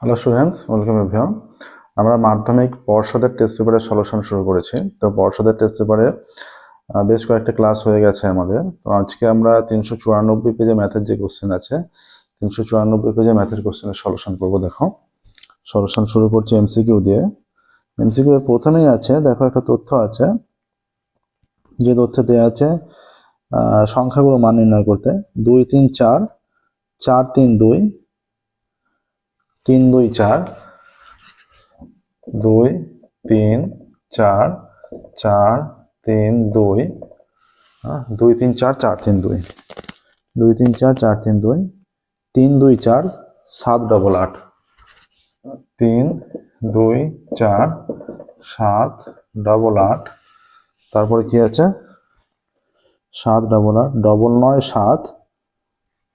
Hello students, welcome everyone. আমরা মাধ্যমিক পর্ষদের টেস্ট পেপারের সলিউশন শুরু করেছি। তো পর্ষদের টেস্ট পেপারে বেশ কয়েকটা ক্লাস হয়ে গেছে আমাদের। তো আজকে আমরা 394 পেজে ম্যাথের যে কোশ্চেন আছে, 394 পেজে ম্যাথের কোশ্চেনের সলিউশন করবো। দেখো, সলিউশন শুরু করছি এমসিকিউ দিয়ে। এমসিকিউ এর প্রথমেই আছে, দেখো একটা তথ্য আছে, যে তথ্যে দেওয়া আছে সংখ্যাগুলো মান নির্ণয় করতে 2 3 4 4 3 2 3 2 4 2 3 4 4 3 2 2 3 4 4 3 2 2 3 4 4 3 2 3 2 4 7 8 8 3 2 4 7 8 8। তারপরে কি আছে, 7 8 8 ডবল 9 7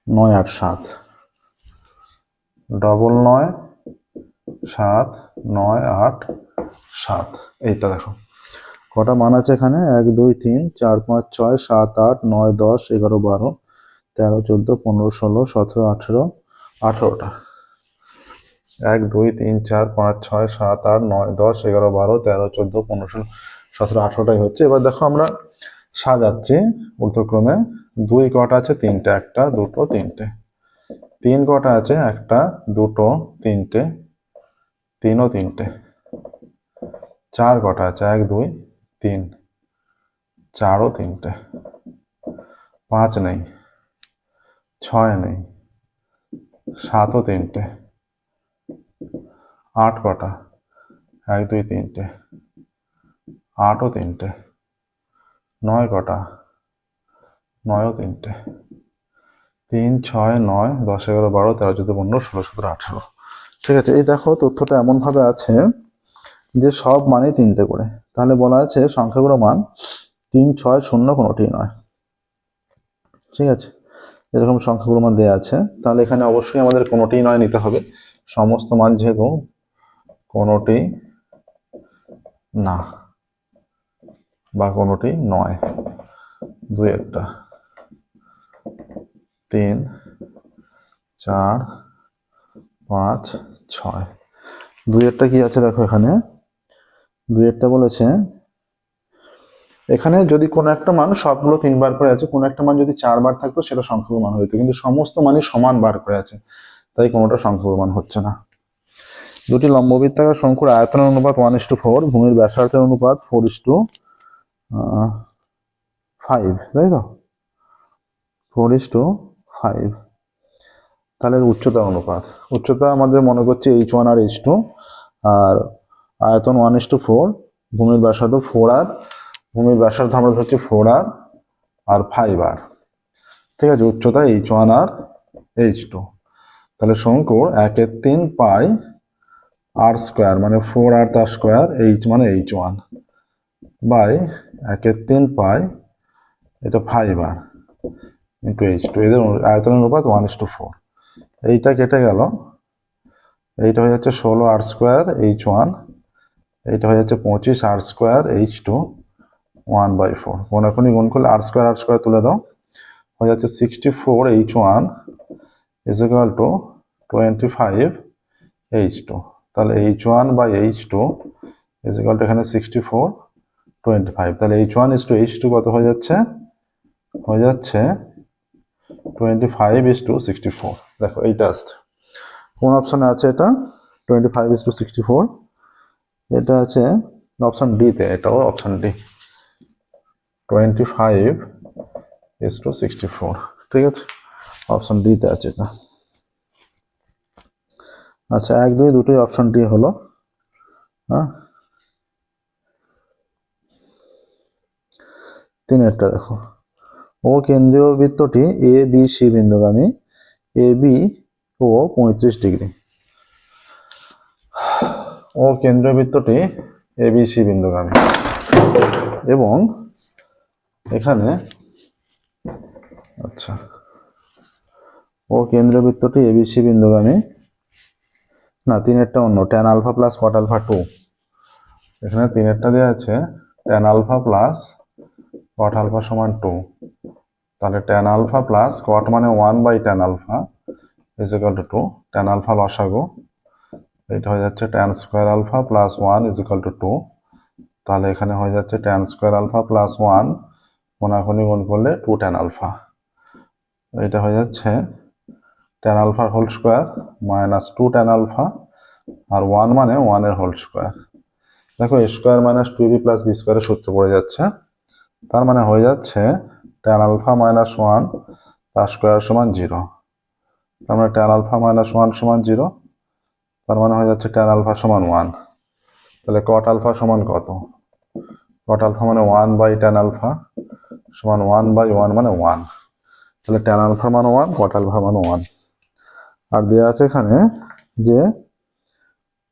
9 8 7 ডবল 9 7 9 8 7। এইটা দেখো কটা মান আছে এখানে, 1 2 3 4 5 6 7 8 9 10 11 12 13 14 15 16 17 18 18টা। 1 2 3 4 5 6 7 8 9 10 11 12 13 14 15 16 17 18টাই হচ্ছে। এবার দেখো আমরা সাজাচ্ছি ঊর্ধ্বক্রমে। 2 কটা আছে, 3টে, 1টা 2টো 3টে। 3 কটা আছে, 1টা 2টো 3টে 3ও 3টে। 4 কটা আছে, 1 2 3 4ও 3টে। 5 নেই, 6 নেই, 7ও 3টে। 8 কটা, 1 2 3টে, 8ও 3টে। 9 কটা, 9ও 3টে। 3 6 9 10 11 12 13 14 15 16 17 18। ঠিক আছে, এই দেখো তথ্যটা এমন ভাবে আছে যে সব মানে 3টে করে। তাহলে বলা আছে সংখ্যাগুলো মান 3 6 0 কোনোটি নয়। ঠিক আছে, এরকম সংখ্যাগুলো মান দেওয়া আছে। তাহলে এখানে অবশ্যই আমাদের কোনোটি নয় নিতে হবে। সমস্ত মান যেহেতু কোনোটি না বা কোনোটি নয়, 2 একটা 3 4 5 6। 2 একটা কি আছে দেখো, এখানে 2 একটা বলেছে এখানে যদি কোনো একটা মান সবগুলো 3 বার করে আছে, কোনো একটা মান যদি 4 বার থাকতো সেটা সংখ্যাগুলো মান হইতো, কিন্তু সমস্ত মানই সমান বার করে আছে, তাই কোনোটা সংখ্যাগুলো মান হচ্ছে না। দুটি লম্ববৃত্তাকার শঙ্কুর আয়তনের অনুপাত 1:4, ভূমির ব্যাসার্ধের অনুপাত 4:5, তাই তো, 4:5। তাহলে উচ্চতা অনুপাত, উচ্চতা আমাদের মনে করছে h1 আর h2, আর আয়তন 1:4, ভূমির ব্যাসার্ধ 4r, ভূমির ব্যাসার্ধ আমরা ধরছি 4r আর 5r। ঠিক আছে, উচ্চতা h1 আর h2। তাহলে শঙ্কুর 1/3 পাই r স্কোয়ার মানে 4r তার স্কোয়ার, h মানে h1 বাই 1/3 পাই এটা 5r ইন্টু h2, এদের আয়তনের অনুপাত 1:4। এইটা কেটে গেল, এইটা হয়ে যাচ্ছে 16r স্কোয়ার h1, এইটা হয়ে যাচ্ছে 25r স্কোয়ার h2 1/4। কোনাকুনি গুণ করলে r স্কোয়ার তুলে দাও, হয়ে যাচ্ছে 64 h1 is equal to 25 h2। তাহলে h1 by h2 is equal to এখানে 64 25। তাহলে h1 is to h2 কত হয়ে যাচ্ছে, 25:64। দেখো এইটা আসছে কোন অপশনে আছে, এটা 25:64, এটা আছে অপশন ডি তে, এটাও অপশন ডি 25:64। ঠিক আছে, অপশন ডি তে আছে এটা। আচ্ছা, 1 2 দুটোই অপশন ডি হলো। হ্যাঁ, 3-এরটা দেখো, ও কেন্দ্রীয় বৃত্তটি এ B C বিন্দুগামী, A B O 35 degree. ও কেন্দ্রীয় বৃত্তটি এ বি সি বিন্দুগামী এবং এখানে, আচ্ছা, ও কেন্দ্রীয় বৃত্তটি এ বি সি বিন্দুগামী না, 3-এরটা অন্য, tan alpha plus cot alpha 2। এখানে 3-এরটা দেওয়া আছে tan alpha plus cot alpha সমান 2। তাহলে tan আলফা প্লাস cot মানে 1/tan alpha is equal to 2। tan alpha লসাগু এটা হয়ে যাচ্ছে tan square alpha plus 1 is equal to 2। তাহলে এখানে হয়ে যাচ্ছে tan স্কোয়ার আলফা প্লাস 1 কোনাকুনি গুণ করলে 2 tan আলফা। এটা হয়ে যাচ্ছে tan আলফার whole square minus 2 tan alpha, আর 1 মানে 1 এর হোল স্কোয়ার। দেখো a square minus 2ab plus b স্কোয়ারের সূত্র পড়ে যাচ্ছে। তার মানে হয়ে যাচ্ছে tan আলফা মাইনাস 1 তার স্কোয়ার সমান 0। তার মানে tan আলফা মাইনাস 1 সমান 0। তার মানে হয়ে যাচ্ছে tan আলফা সমান 1। তাহলে cot আলফা সমান কত? cot আলফা মানে 1 বাই tan আলফা সমান 1 বাই 1 মানে 1। তাহলে tan আলফা মান 1, cot আলফা মান 1। আর দেওয়া আছে এখানে যে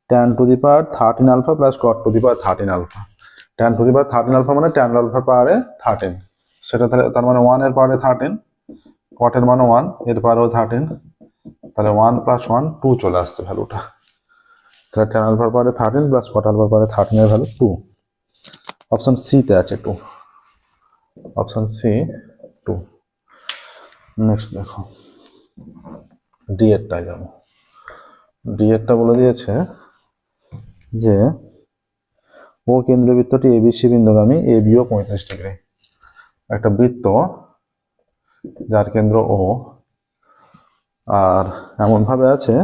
tan to the power 13 alpha plus cot to the power 13 alpha. tan to the power 13 alpha মানে tan আলফার পাওয়ারে 13, সেটা তার মানে 1 এর পাওয়ারে 13, cot এর মানে 1 এর পাওয়ারেও 13। তাহলে 1 প্লাস 1 2 চলে আসছে ভ্যালুটা। তাহলে tan আলফার পাওয়ারে 13 প্লাস cot আলফার পাওয়ারে 13 এর ভ্যালু 2। অপশন সি তে আছে 2। Option C 2। নেক্সট দেখো ডি এরটা যাবো। ডি এরটা বলে দিয়েছে যে ও কেন্দ্রবৃত্তটি এবিসি বিন্দুগামী, এ বিও 35 ডিগ্রি। একটা বৃত্ত যার কেন্দ্র ও, আর এমন ভাবে আছে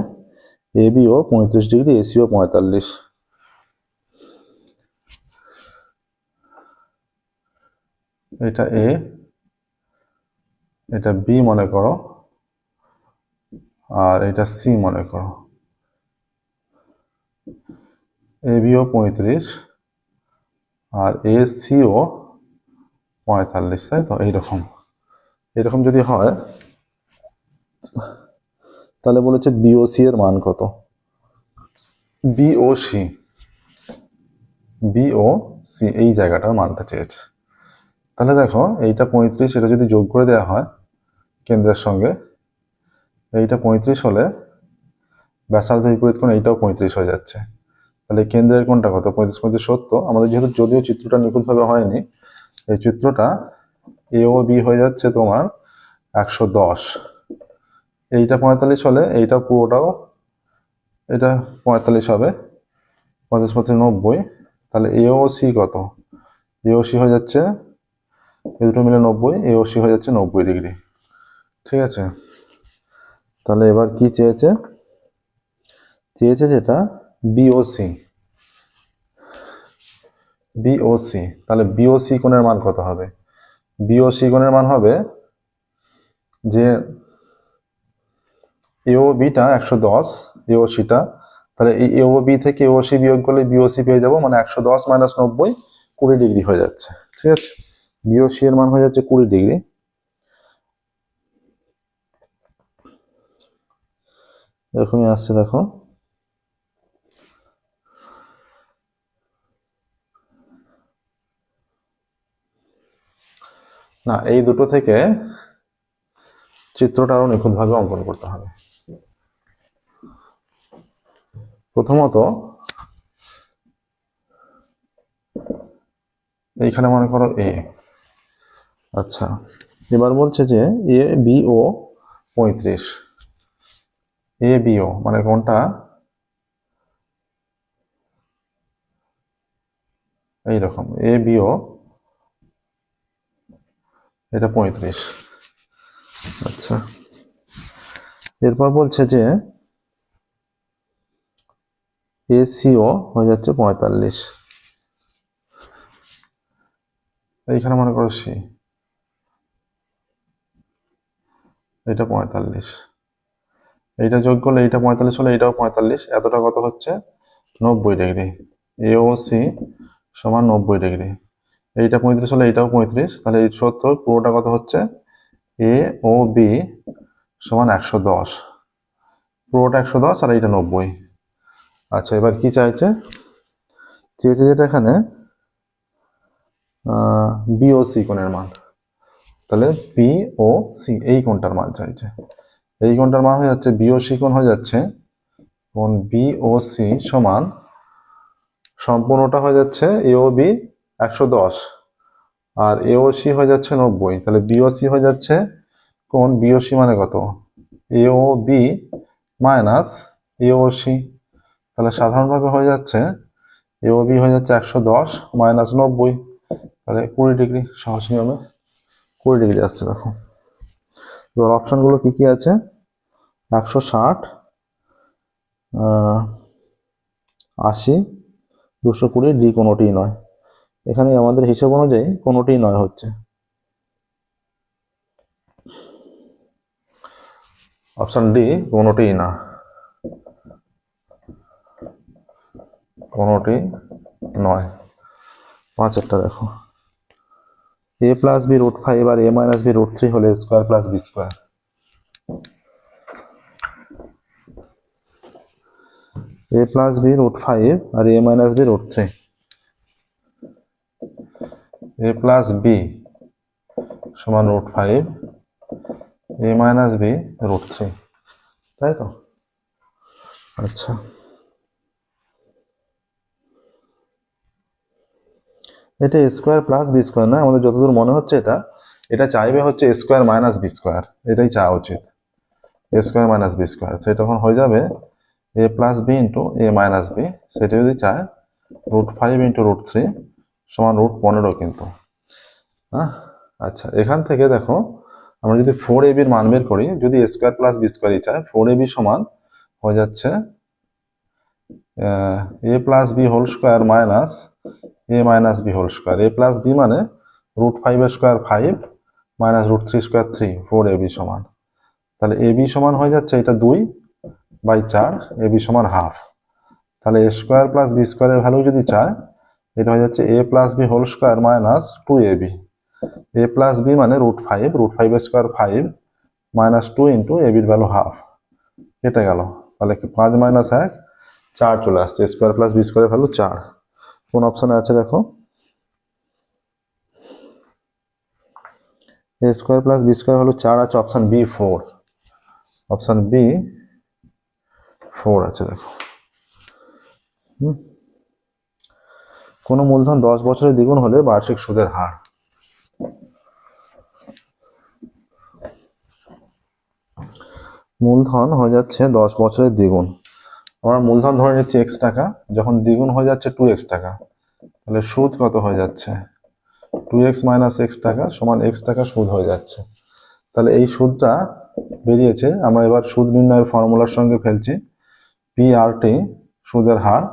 এ বিও 35 ডিগ্রি, এসিও 45। এটা এ, এটা বি মনে করো, আর এটা সি মনে করো। এ বিও 35 আর এ সিও 45, তাই তো? এইরকম এরকম যদি হয় তাহলে বলেছে বিওসি এর মান কত? বিওসি এই জায়গাটার মানটা চেয়েছে। তাহলে দেখো এইটা 35, এটা যদি যোগ করে দেওয়া হয় কেন্দ্রের সঙ্গে, এইটা 35 হলে ব্যাসার্ধ বিপরীত কোণ এইটাও 35 হয়ে যাচ্ছে। তাহলে কেন্দ্রের কোণটা কত? 35 35 70। আমাদের যেহেতু যদিও চিত্রটা নিখুঁতভাবে হয়নি, এই চিত্রটা এ ও বি হয়ে যাচ্ছে তোমার 110। এইটা 45 হলে এইটা পুরোটাও, এটা 45 হবে, 45 45 90। তাহলে এওসি কত? এওসি হয়ে যাচ্ছে, এই দুটো মিলে 90, এওসি হয়ে যাচ্ছে 90 ডিগ্রি। ঠিক আছে, তাহলে এবার কি চেয়েছে? চেয়েছে যেটা বিওসি। তাহলে বিওসি কোণের মান কত হবে? বিওসি কোণের মান হবে যে এও বিটা 110, এওসিটা, তাহলে এই এও বি থেকে এওসি বিয়োগ করলে বিওসি পেয়ে যাবো, মানে 110 মাইনাস 90 20 ডিগ্রি হয়ে যাচ্ছে। ঠিক আছে, বিওসি এর মান হয়ে যাচ্ছে 20 ডিগ্রি। এরকমই আসছে দেখো। না, এই দুটো থেকে চিত্রটা আরো নিখুঁতভাবে অঙ্কন করতে হবে। প্রথমত এইখানে মনে করো এ। আচ্ছা, এবার বলছে যে A B O 35। A bio মানে কোনটা? এইরকম এ বিও, এটা 35। আচ্ছা, এরপর বলছে যে এসিও হয়ে যাচ্ছে 45। এইখানে মনে করো সি, এটা 45। এইটা যোগ করলে এইটা 45 হলে এইটাও 45, এতটা কত হচ্ছে? 90 ডিগ্রি। এও সি সমান 90 ডিগ্রি। এইটা 35 হলে এইটাও 35, তাহলে এই 70 পুরোটা কত হচ্ছে? এ ও বি সমান 110, পুরোটা 110 আর এইটা 90। আচ্ছা, এবার কি চাইছে? চেয়েছে যেটা এখানে বিওসি কোণের মান। তাহলে বিওসি এই কোণটার মান চাইছে। এই কোণটার মান হয়ে যাচ্ছে, বিওসি কোণ হয়ে যাচ্ছে, কোণ বিওসি সমান সম্পূর্ণটা হয়ে যাচ্ছে এও বি 110 আর এওসি হয়ে যাচ্ছে 90। তাহলে বিওসি হয়ে যাচ্ছে, কোণ বিওসি মানে কত? এও বি মাইনাস এওসি। তাহলে সাধারণভাবে হয়ে যাচ্ছে এওবি হয়ে যাচ্ছে 110 মাইনাস 90, তাহলে 20 ডিগ্রি, সহজ নিয়মে 20 ডিগ্রি আসছে। দেখো এবার অপশনগুলো কি কি আছে, 160, 80, 220, ডি কোনোটিই নয়। এখানে আমাদের হিসাব অনুযায়ী কোনোটিই নয় হচ্ছে। অপশন ডি কোনোটিই না, কোনোটি নয়। 5 দেখো, a প্লাস বি রুট 5 আর a মাইনাস বি রুট 3 হলে square plus B square. a plus B root 5 আর a minus B root 3, a plus B সমান root 5, a minus B root 3, তাই তো? আচ্ছা, এটা স্কোয়ার প্লাস বি স্কোয়ার না, আমাদের যতদূর মনে হচ্ছে এটা চাইবে হচ্ছে এ স্কোয়ার মাইনাস বি স্কোয়ার, এটাই চাওয়া উচিত, এ স্কোয়ার মাইনাস বি স্কোয়ার। সেটা তখন হয়ে যাবে এ প্লাস বি ইন্টু এ মাইনাস বি, সেটা যদি চায় রুট 5 ইন্টু রুট 3 সমান রুট 15 কিন্তু। হ্যাঁ, আচ্ছা, এখান থেকে দেখো আমরা যদি 4ab এর মান বের করি, যদি এ স্কোয়ার প্লাস বি স্কোয়ারই চায়, 4ab সমান হয়ে যাচ্ছে A plus B whole square minus A minus B whole square. A plus B মানে রুট 5 এর square 5 minus root 3 square 3, 4ab সমান। তাহলে ab সমান হয়ে যাচ্ছে এটা 2/4, ab সমান হাফ। তাহলে এ স্কোয়ার প্লাস বি স্কোয়ারের ভ্যালু যদি চায়, এটা হয়ে যাচ্ছে A plus B whole square minus 2ab। A plus B মানে রুট 5 এর স্কোয়ার 5 মাইনাস 2 ইন্টু এবির ভ্যালু হাফ, কেটে গেল। তাহলে 5 মাইনাস 1 4 চলে আসছে, স্কোয়ার প্লাস বি স্কোয়ারের ভ্যালু 4। কোন অপশনে আছে দেখো, A square plus B square value 4 আছে অপশন বি 4, অপশন বি 4 আছে দেখো। কোন মূলধন 10 বছরে দ্বিগুণ হলে বার্ষিক সুদের হার। মূলধন হয়ে যাচ্ছে 10 বছরের দ্বিগুণ, আমরা মূলধন ধরে নিচ্ছি x টাকা, যখন দ্বিগুণ হয়ে যাচ্ছে 2x টাকা, তাহলে সুদ কত হয়ে যাচ্ছে, 2x মাইনাস x টাকা সমান x টাকা সুদ হয়ে যাচ্ছে। তাহলে এই সুদটা বেরিয়েছে, আমরা এবার সুদ নির্ণয়ের ফর্মুলার সঙ্গে ফেলছি, PRT সুদের হার।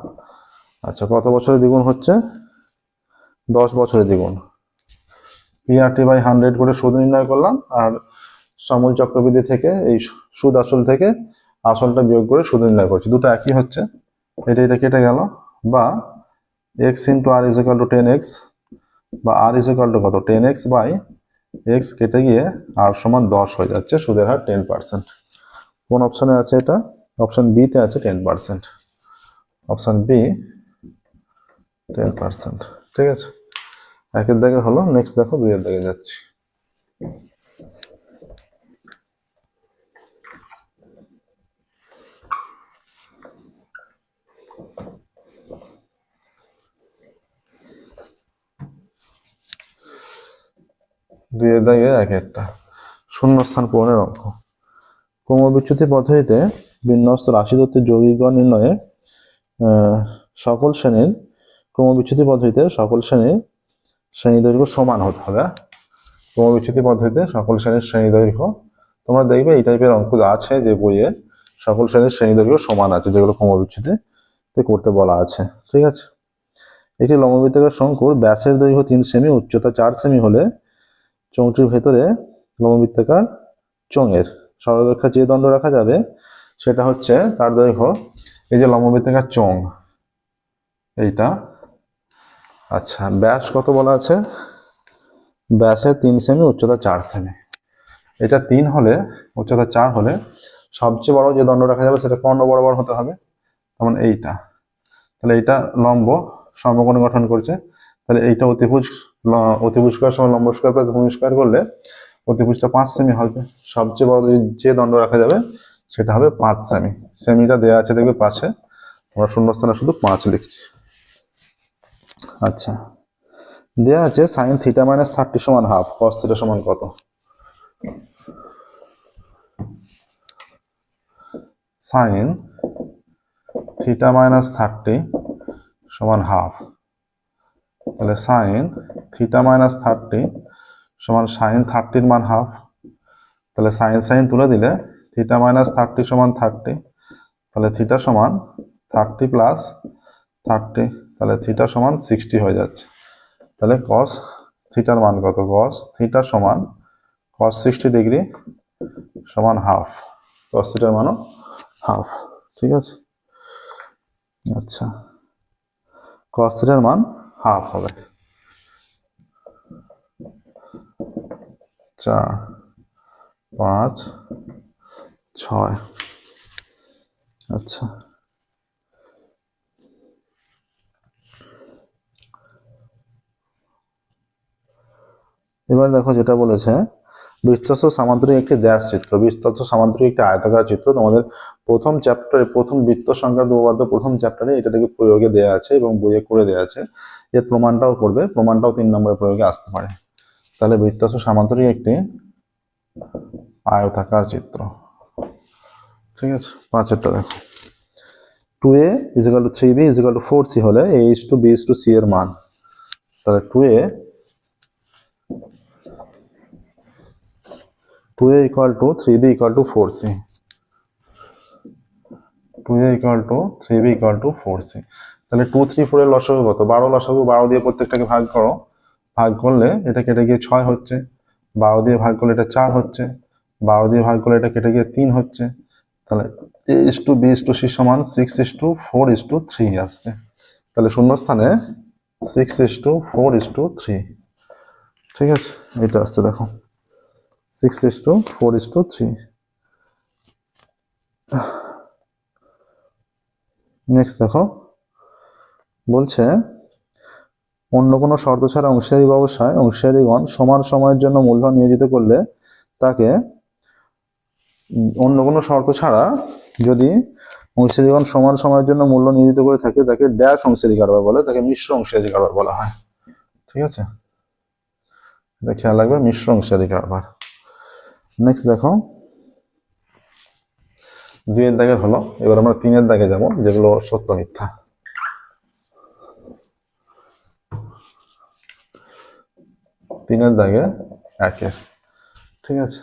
আচ্ছা, কত বছরে দ্বিগুণ হচ্ছে, 10 বছরে দ্বিগুণ, PRT বাই 100 করে সুদ নির্ণয় করলাম, আর সমূল চক্রবৃদ্ধি থেকে এই সুদ আসল থেকে আসলটা বিয়োগ করে সুদ নির্ণয় করছি, দুটো একই হচ্ছে, এটা কেটে গেল। বা x into r is equal to 10x, বা আর ইজ ইকুয়াল টু কত, 10x বাই x কেটে গিয়ে আর সমান 10 হয়ে যাচ্ছে, সুদের হার 10%। কোন অপশনে আছে এটা, অপশন বি তে আছে 10%, অপশন বি 10%। ঠিক আছে, একের দাগে হলো, নেক্সট দেখো 2 এর দাগে যাচ্ছি। দুইয়ের দাগে এক একটা শূন্যস্থান পূরণের অঙ্ক। ক্রমবিচ্যুতি পদ্ধতিতে বিন্যস্ত রাশি তত্ত্বের যৌগিক গড় নির্ণয়ে সকল শ্রেণীর ক্রমবিচ্যুতি পদ্ধতিতে সকল শ্রেণীর শ্রেণী দৈর্ঘ্য সমান হতে হবে। ক্রমবিচ্যুতি পদ্ধতিতে সকল শ্রেণীর শ্রেণী দৈর্ঘ্য, তোমরা দেখবে এই টাইপের অঙ্ক আছে যে বইয়ে, সকল শ্রেণীর শ্রেণী দৈর্ঘ্য সমান আছে, যেগুলো ক্রমবিচ্যুতিতে করতে বলা আছে। ঠিক আছে, একটি লম্ববৃত্তাকার শঙ্কুর ব্যাসের দৈর্ঘ্য 3 সেমি, উচ্চতা 4 সেমি হলে চোঙটির ভেতরে লম্ববৃত্তাকার চোঙের সরলরেখা যে দণ্ড রাখা যাবে সেটা হচ্ছে তার দৈর্ঘ্য, এই যে লম্ববৃত্তাকার চোঙ এইটা। আচ্ছা, ব্যাস কত বলা আছে, ব্যাসে 3 সেমি, উচ্চতা 4 সেমি। এটা 3 হলে, উচ্চতা 4 হলে সবচেয়ে বড় যে দণ্ড রাখা যাবে সেটা কর্ণ বরাবর হতে হবে, যেমন এইটা। তাহলে এইটা লম্ব সমকোণ গঠন করছে, তাহলে এইটা অতিভুজ স্কয়ার সমান লম্ব স্কয়ার প্লাস ভূমি স্কয়ার করলে অতিভুজটা 5 সেমি হবে। সবচেয়ে বড় যে দণ্ড রাখা যাবে সেটা হবে 5 সেমি। সেমিটা দেওয়া আছে দেখবে পাশে, আমরা শূন্যস্থানে শুধু 5 লিখছি। আচ্ছা, দেওয়া আছে সাইন থিটা মাইনাস 30 সমান হাফ, কস থিটা সমান কত। সাইন থিটা মাইনাস 30 সমান হাফ। তাহলে সাইন থিটা মাইনাস 30 সমান সাইন 30 মান হাফ। তাহলে সাইন সাইন তুলে দিলে থিটা মাইনাস 30 সমান 30, তাহলে থিটা সমান 30 প্লাস 30, তাহলে থিটা সমান 60 হয়ে যাচ্ছে। তাহলে কস থিটার মান কত? কস থিটা সমান কস 60 ডিগ্রি সমান হাফ। কস থিটার মানও হাফ। ঠিক আছে, আচ্ছা, কস থিটার মান হাফ হবে। 4 5 6। আচ্ছা, এবার দেখো যেটা বলেছে, বৃত্তস্থ সামান্তরিক একটি ড্যাশ চিত্র। বৃত্তস্থ সামান্তরিক একটি আয়তাকার চিত্র তোমাদের প্রথম চ্যাপ্টারে, প্রথম বৃত্ত সংক্রান্ত উপপাদ্য প্রথম চ্যাপ্টারে এটা থেকে প্রয়োগে দেওয়া আছে এবং বইয়ে করে দেওয়া আছে। এর প্রমাণটাও করবে, প্রমাণটাও 3 নম্বরের প্রয়োগে আসতে পারে। তাহলে বৃত্তস্থ সামান্তরিক একটি আয়তাকার চিত্র। ঠিক আছে, 5এরটা দেখো, 2a = 3b = 4c হলে a:b:c এর মান। তাহলে 2a = 3b = 4c। 2a = 3b = 4c। তাহলে 2 3 4 এর লসাগু কত? 12 লসাগু। 12 দিয়ে প্রত্যেকটাকে ভাগ করো, ভাগ করলে এটা কেটে গিয়ে 6 হচ্ছে। 12 দিয়ে ভাগ করলে এটা 4 হচ্ছে। 12 দিয়ে ভাগ করলে এটা কেটে গিয়ে 3 হচ্ছে। তাহলে a:b:c সমান 6:4:3 আসছে। তাহলে শূন্যস্থানে 6:4:3। ঠিক আছে, এটা আসছে দেখো 6:4:3। নেক্সট দেখো, বলছে অন্য কোনো শর্ত ছাড়া অংশীদারি ব্যবসায় অংশীদারিগণ সমান সময়ের জন্য মূলধন নিয়োজিত করলে তাকে, অন্য কোনো শর্ত ছাড়া যদি অংশীদারিগণ সমান সময়ের জন্য মূল্য নিয়োজিত করে থাকে তাকে ড্যাশ অংশীদারি কারবার বলে, তাকে মিশ্র অংশীদারি কারবার বলা হয়। ঠিক আছে, এটা খেয়াল রাখবে, মিশ্র অংশীদারি কারবার। নেক্সট দেখো, 2 এর দাগের হলো। এবার আমরা 3 এর দাগে যাব, যেগুলো সত্য মিথ্যা। 3 এর দাগে 1-এর। ঠিক আছে,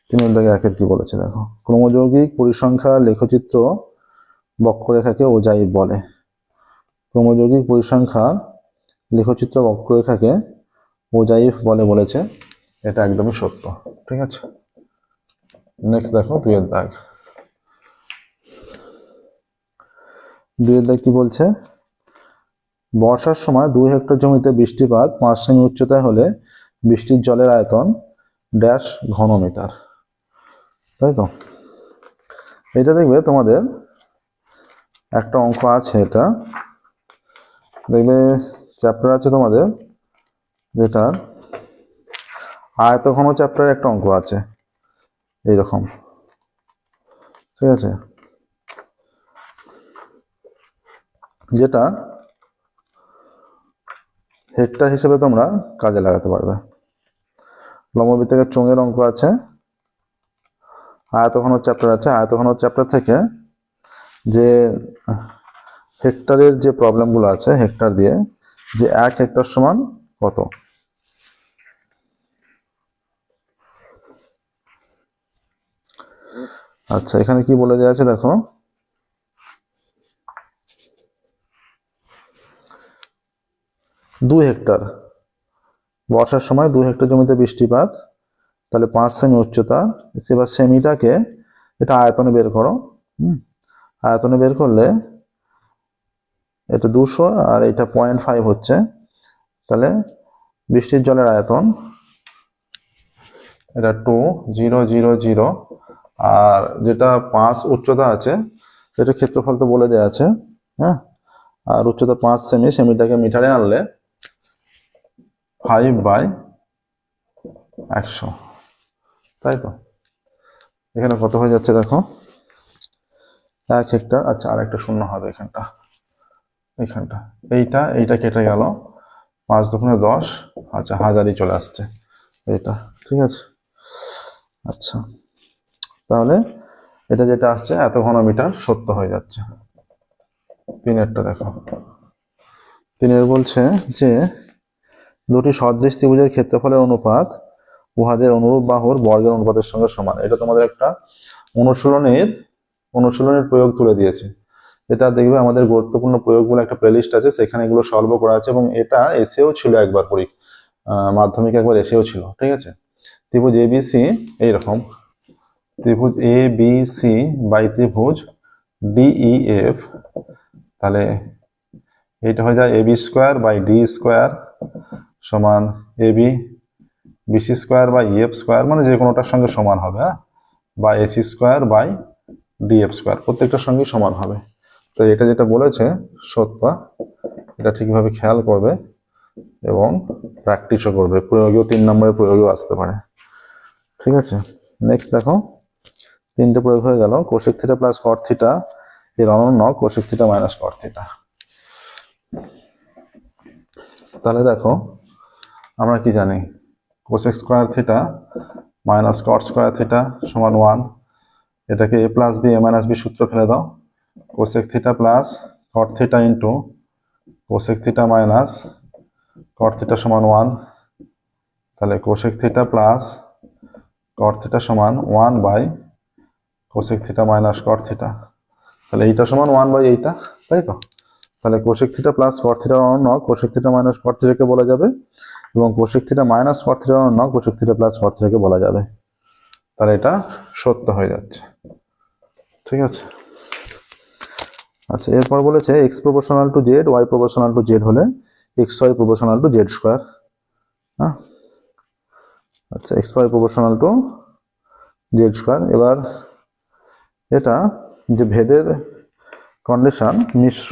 3 এর দাগে 1-এর কি বলেছে দেখো, ক্রমযৌগিক পরিসংখ্যা লেখচিত্র বক্ররেখাকে ওজাইভ বলে। ক্রমযৌগিক পরিসংখ্যা লেখচিত্র বক্ররেখাকে ওজাইভ বলে বলেছে, এটা একদমই সত্য। ঠিক আছে, নেক্সট দেখো 2 এর দাগ। 2 এর দাগ কি বলছে, বর্ষার সময় 2 হেক্টর জমিতে বৃষ্টিপাত 5 সেমি উচ্চতায় হলে বৃষ্টির জলের আয়তন ড্যাশ ঘনমিটার। তাই তো, এটা দেখবে তোমাদের একটা অঙ্ক আছে, এটা দেখবে চ্যাপ্টার আছে তোমাদের, যেটা আয়তঘন চ্যাপ্টারে একটা অঙ্ক আছে এইরকম। ঠিক আছে, যেটা হেক্টর হিসেবে তোমরা কাজে লাগাতে পারবে। লম্ববৃত্তাকার চোঙের অঙ্ক আছে, আয়তঘন চ্যাপ্টার আছে। আয়তঘন চ্যাপ্টার থেকে যে হেক্টরের যে প্রবলেমগুলো আছে, হেক্টর দিয়ে যে 1 হেক্টর সমান কত, আচ্ছা এখানে কি বলে দেওয়া আছে দেখো, 2 হেক্টর বর্ষার সময় 2 হেক্টর জমিতে বৃষ্টিপাত, তাহলে 5 সেমি উচ্চতা। এবার সেমিটাকে এটা আয়তনে বের করো। আয়তনে বের করলে এটা 200 আর এটা 0.5 হচ্ছে। তাহলে বৃষ্টির জলের আয়তন এটা 2000, আর যেটা 5 উচ্চতা আছে সেটা ক্ষেত্রফল তো বলে দেওয়া আছে। হ্যাঁ, আর উচ্চতা 5 সেমি, সেমিটাকে মিটারে আনলে 5/100। তাই তো, এখানে কত হয়ে যাচ্ছে দেখো, 1 হেক্টর। আচ্ছা, আর একটা শূন্য হবে এখানটা, এইটা কেটে গেল, 5 দুগুণে 10। আচ্ছা, হাজারই চলে আসছে এটা। ঠিক আছে, আচ্ছা তাহলে এটা যেটা আসছে এত ঘনমিটার সত্য হয়ে যাচ্ছে। 3-এরটা দেখো, 3-এর বলছে যে দুটি সদৃশ ত্রিভুজের ক্ষেত্রফলের অনুপাত উহাদের অনুরূপ বাহুর বর্গের অনুপাতের সঙ্গে সমান। এটা তোমাদের একটা অনুশীলনের প্রয়োগ তুলে দিয়েছে। এটা দেখবে আমাদের গুরুত্বপূর্ণ প্রয়োগগুলো একটা প্লেলিস্ট আছে, সেখানে এগুলো সলভ করা আছে, এবং এটা এসেও ছিল একবার মাধ্যমিক একবার এসেও ছিল। ঠিক আছে, ত্রিভুজ এবিসি এইরকম, ত্রিভুজ এ বি সি বাই ত্রিভুজ ডিইএফ, তাহলে এইটা হয়ে যায় AB square by D square সমান AB BC square by EF square, মানে যে কোনোটার সঙ্গে সমান হবে, হ্যাঁ, বা AC square by DF square, প্রত্যেকটার সঙ্গে সমান হবে। তো এটা যেটা বলেছে সত্য, এটা ঠিকভাবে খেয়াল করবে এবং প্র্যাকটিসও করবে, প্রয়োগেও 3 নম্বরের প্রয়োগেও আসতে পারে। ঠিক আছে, নেক্সট দেখো, 3টে প্রয়োগ হয়ে গেল। Cosec theta plus cot theta এর অনন্য cosec theta minus cot theta. তাহলে দেখো আমরা কি জানি, cosec square theta minus cot square theta সমান 1। এটাকে A plus B A minus B সূত্র ফেলে দাও। Cosec theta plus cot theta into cosec theta minus cot theta সমান 1। তাহলে cosec theta plus cot theta সমান 1 by cosec theta minus cot theta. তাহলে এইটা সমান 1 বাই এইটা, তাই তো? তাহলে কোসেক থিটা প্লাস কট থিটার অনন্য কোসেক থিটা মাইনাস কট থিটাকে বলা যাবে, এবং কোসেক থিটা মাইনাস কট থিটার অনন্য কোসেক থিটা প্লাস কট থিটাকে বলা যাবে। তাহলে এটা সত্য হয়ে যাচ্ছে। ঠিক আছে, আচ্ছা, এরপর বলেছে X proportional to Z Y proportional to Z হলে X Y proportional to Z square. হ্যাঁ, আচ্ছা, X Y proportional to Z square. এবার এটা যে ভেদের কন্ডিশন, মিশ্র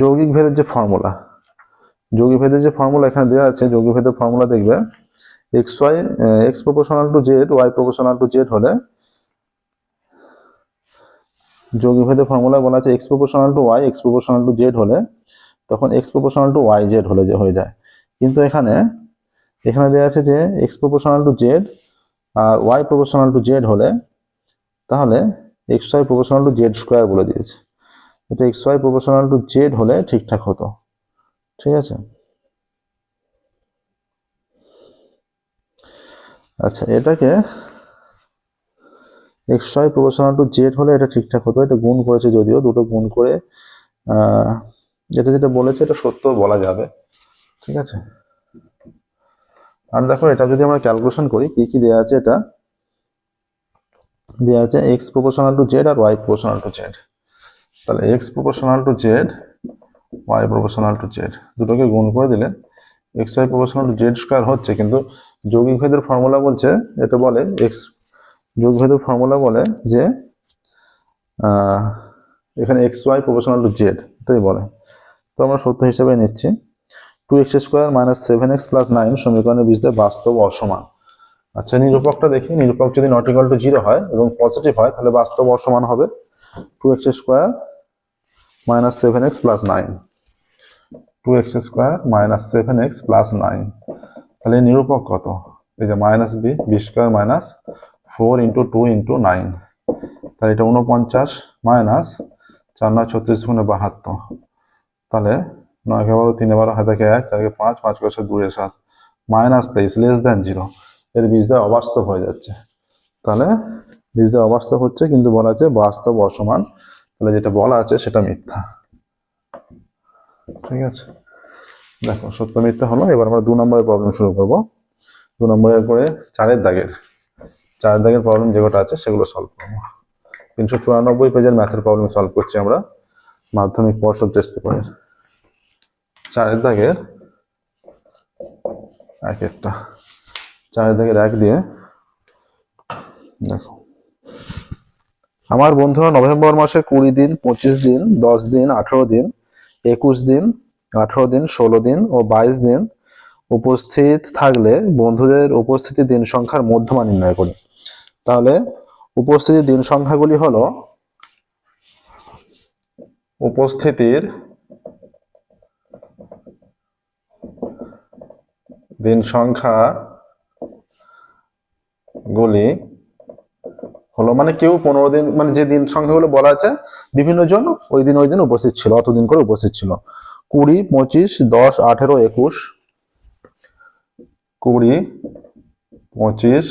যৌগিক ভেদের যে ফর্মুলা, যৌগিক ভেদের যে ফর্মুলা এখানে দেওয়া আছে, যৌগিক ভেদের ফর্মুলা দেখবে x proportional to Z Y proportional to Z হলে, যৌগিক ভেদের ফর্মুলা বলা আছে x proportional to y x proportional to Z হলে তখন x proportional to y z হলে যে হয়ে যায়। কিন্তু এখানে দেওয়া আছে যে এক্স প্রপোর্শনাল টু জেড আর ওয়াই প্রপোর্শনাল টু জেড হলে তাহলে x Y proportional to Z square বলে দিয়েছে। এটা x Y proportional to Z হলে ঠিকঠাক হতো। ঠিক আছে, আচ্ছা, এটাকে x Y proportional to Z হলে এটা ঠিকঠাক হতো। এটা গুণ করেছে, যদিও দুটো গুণ করে এটা যেটা বলেছে এটা সত্য বলা যাবে। ঠিক আছে, আর দেখো এটা যদি আমরা ক্যালকুলেশন করি কি কি দেওয়া আছে, এটা দেওয়া আছে এক্স প্রপোর্শনাল টু জেড আর ওয়াই প্রপোর্শনাল টু জেড। তাহলে X proportional to Z Y proportional to Z দুটোকে গুণ করে দিলে X Y proportional to Z square হচ্ছে। কিন্তু যৌগিক ভেদের ফর্মুলা বলছে, এটা বলে যৌগিক ভেদের ফর্মুলা বলে যে এখানে x Y proportional to z, এটাই বলে। তো আমরা সত্য হিসেবে নিচ্ছি 2x square minus 7x plus 9 সমীকরণের বীজদের বাস্তব অসমান। আচ্ছা, নিরূপকটা দেখি, নিরূপক যদি নট ইকুয়াল টু 0 হয় এবং পজিটিভ হয় তাহলে বাস্তব অসমান হবে 2x square minus 7x plus 9, 2x square minus 7x plus 9। তাহলে নিরূপক কত? এই যে minus b square minus 4 into 2 into 9, তাহলে এটা 49 মাইনাস 4 9 36 গুণে 72, তাহলে 9 কে 12 3 12 হাতে থাকে 1 4 কে 5 5 কে 2 এর 7 মাইনাস 23 লেস দেন 0। এর বীজদ্বয় অবাস্তব হয়ে যাচ্ছে। তাহলে বীজদ্বয় অবাস্তব হচ্ছে, কিন্তু বলা আছে বাস্তব অসমান, তাহলে যেটা বলা আছে সেটা মিথ্যা। ঠিক আছে, দেখো সত্য মিথ্যা হলো। এবার আমরা 2 নম্বরের প্রবলেম শুরু করব। 2 নম্বরের পরে 4 দাগের প্রবলেম যেগুলো আছে সেগুলো সলভ করবো। 394 পেজের ম্যাথের প্রবলেম সলভ করছি আমরা, মাধ্যমিক পর্ষদ টেস্ট পেপারের 4 দাগের একটা 4 দাগের 1 দিয়ে দেখো, আমার বন্ধুরা নভেম্বর মাসে 20 দিন 25 দিন 10 দিন 18 দিন 21 দিন 18 দিন 16 দিন ও 22 দিন উপস্থিত থাকলে বন্ধুদের উপস্থিতি দিন সংখ্যার মধ্যমা নির্ণয় করি। তাহলে উপস্থিতি দিন সংখ্যাগুলি হলো উপস্থিতির দিন সংখ্যাগুলি হলো, মানে কেউ 15 দিন, মানে যে দিন সংখ্যাগুলো বলা আছে বিভিন্ন জন ওই দিন উপস্থিত ছিল, অতদিন করে উপস্থিত ছিল। 20, 25, 10, 18, 21, 20, 25,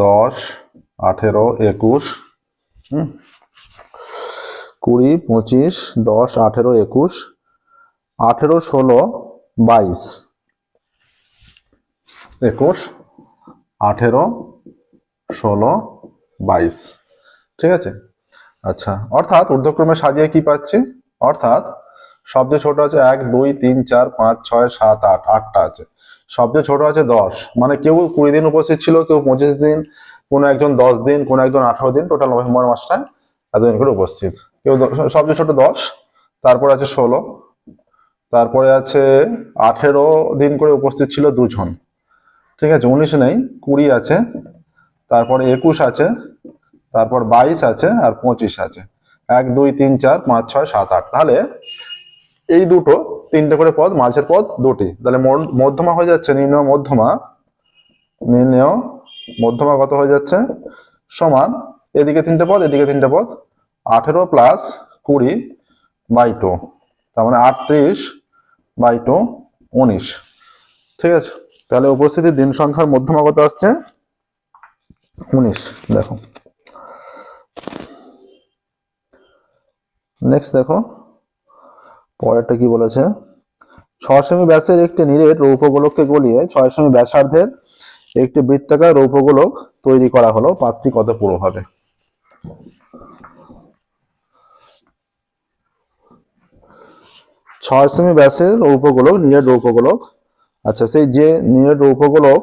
10, 18, 21, 20, 25, 10, 18, 21, 18, 16, 22, 21, 18, 16, 22, ঠিক আছে। আচ্ছা, অর্থাৎ ঊর্ধ্বক্রমে সাজিয়ে কি পাচ্ছি, অর্থাৎ সবচেয়ে ছোট আছে 1, 2, 3, 4, 5, 6, 7, 8, 8টা আছে। সবচেয়ে ছোট আছে 10, মানে কেউ 20 দিন উপস্থিত ছিল, কেউ 25 দিন, কোন একজন 10 দিন, কোন একজন 18 দিন, টোটাল নভেম্বর মাসটায় এতদিন করে উপস্থিত। কেউ সবচেয়ে ছোট 10, তারপরে আছে 16, তারপরে আছে 18 দিন করে উপস্থিত ছিল 2 জন, ঠিক আছে। 19 নেই, 20 আছে, তারপরে 21 আছে, তারপর 22 আছে, আর 25 আছে। 1, 2, 3, 4, 5, 6, 7, 8। তাহলে এই দুটো 3টে করে পদ, মাঝের পদ 2টি, তাহলে মধ্যমা হয়ে যাচ্ছে, নির্ণয় মধ্যমা কত হয়ে যাচ্ছে, সমান এদিকে 3টে পদ, এদিকে 3টে পদ, 18 প্লাস 20/2, তার মানে 38/2, 19, ঠিক আছে। তাহলে উপস্থিতির দিন সংখ্যার মধ্যমা কত আসছে, 19। দেখো নেক্সট, দেখো পরেরটা কি বলেছে। 6 সেমি ব্যাসের একটি নিরেট রৌপ্যগোলককে গলিয়ে 6 সেমি ব্যাসার্ধের একটি বৃত্তাকার রৌপ্যগোলক তৈরি করা হলো, পাত্রটি কত পুরো হবে। 6 সেমি ব্যাসের রৌপ্যগোলক, নিরেট রৌপ্যগোলক। আচ্ছা, সেই যে নিরেট রৌপ্যগোলক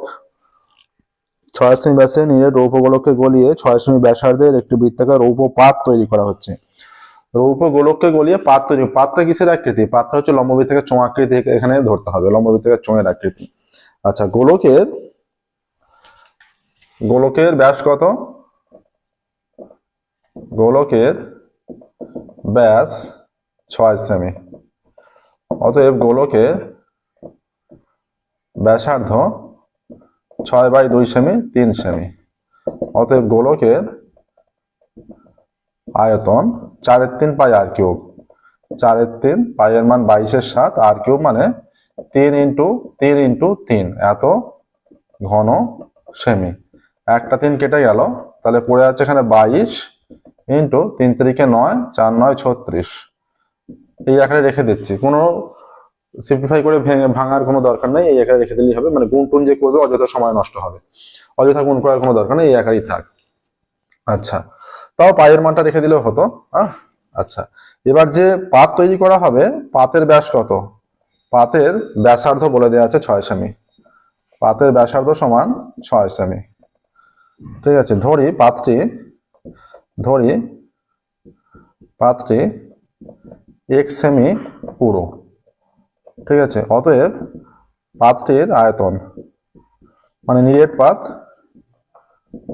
6 সেমি ব্যাসের নিরেট রৌপ্যগোলককে গলিয়ে 6 সেমি ব্যাসার্ধের একটি বৃত্তাকার রৌপ্য পাত তৈরি করা হচ্ছে। রৌপ্য গোলককে গলিয়ে পাত তৈরি, পাতটা কিসের আকৃতি, পাতটা হচ্ছে লম্ববৃত্তাকার চোঙ আকৃতি, এখানে ধরতে হবে লম্ববৃত্তাকার চোঙের আকৃতি। আচ্ছা, গোলকের ব্যাস কত, গোলকের ব্যাস 6 সেমি, অতএব গোলকের ব্যাসার্ধ 6/2 সেমি, 3 সেমি। অতএব গোলকের আয়তন 4/3 পাই r3, 4/3 পাই এর মান 22/7, r3 মানে 3 × 3 × 3, এত ঘন সেমি। একটা 3 কেটে গেল, তাহলে পড়ে আছে এখানে 22 × 3 × 9, 4 9 36, এই আকারে রেখে দিচ্ছি, কোনো সিম্পলিফাই করে ভাঙার কোনো দরকার নেই, এই আকারে রেখে দিলেই হবে। মানে গুণ টুন যে করবে অযথা সময় নষ্ট হবে, অযথা গুণ করার কোনো দরকার নেই, এই আকারেই থাক। আচ্ছা, তাও পায়ের মানটা রেখে দিলেও হতো। আচ্ছা, এবার যে পাত তৈরি করা হবে, পাতের ব্যাস কত, পাতের ব্যাসার্ধ বলে দেওয়া আছে 6 সেমি, পাতের ব্যাসার্ধ সমান 6 সেমি, ঠিক আছে। ধরি পাতটি 1 সেমি পুরো, ঠিক আছে। অতএব পাতটির আয়তন, মানে নিরেট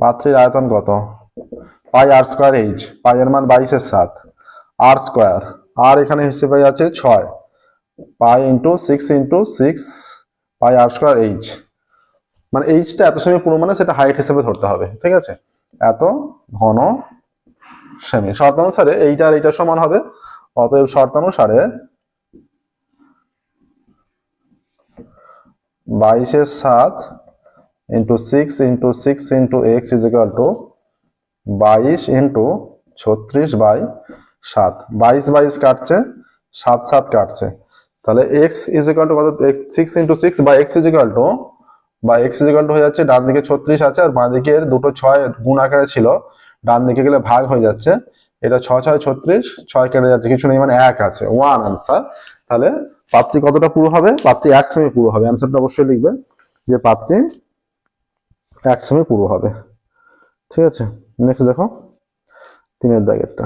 পাতটির আয়তন কত, পাই r²h, পাই এর মান 22/7, r², আর এখানে হিসেবে আছে 6, পাই × 6 × 6, পাই r²h, মানে এইচটা এত সেমি পুরো, মানে সেটা হাইট হিসেবে ধরতে হবে, ঠিক আছে। এত ঘন সেমি, শর্তানুসারে এইটা আর এইটা সমান হবে, অতএব শর্তানুসারে 22/7 × 6 × 6 × x = 22 × 36/7, 22 কাটছে, 7 7 কাটছে, তাহলে x = কত, 6 × 6 বা x হয়ে যাচ্ছে, ডান দিকে 36 আছে, আর বাঁ দিকের দুটো 6 গুণ আকারে ছিল, ডান দিকে গেলে ভাগ হয়ে যাচ্ছে, এটা 6 6 36, 6 কেটে যাচ্ছে, কিছু নেই, মানে 1 আছে, 1 আনসার। তাহলে পাতটি কতটা পুরো হবে, পাতটি 1 সেমি পুরো হবে, অ্যান্সারটা অবশ্যই লিখবে যে পাতটি 1 সেমি পুরো হবে, ঠিক আছে। নেক্সট দেখো 3 দাগেরটা।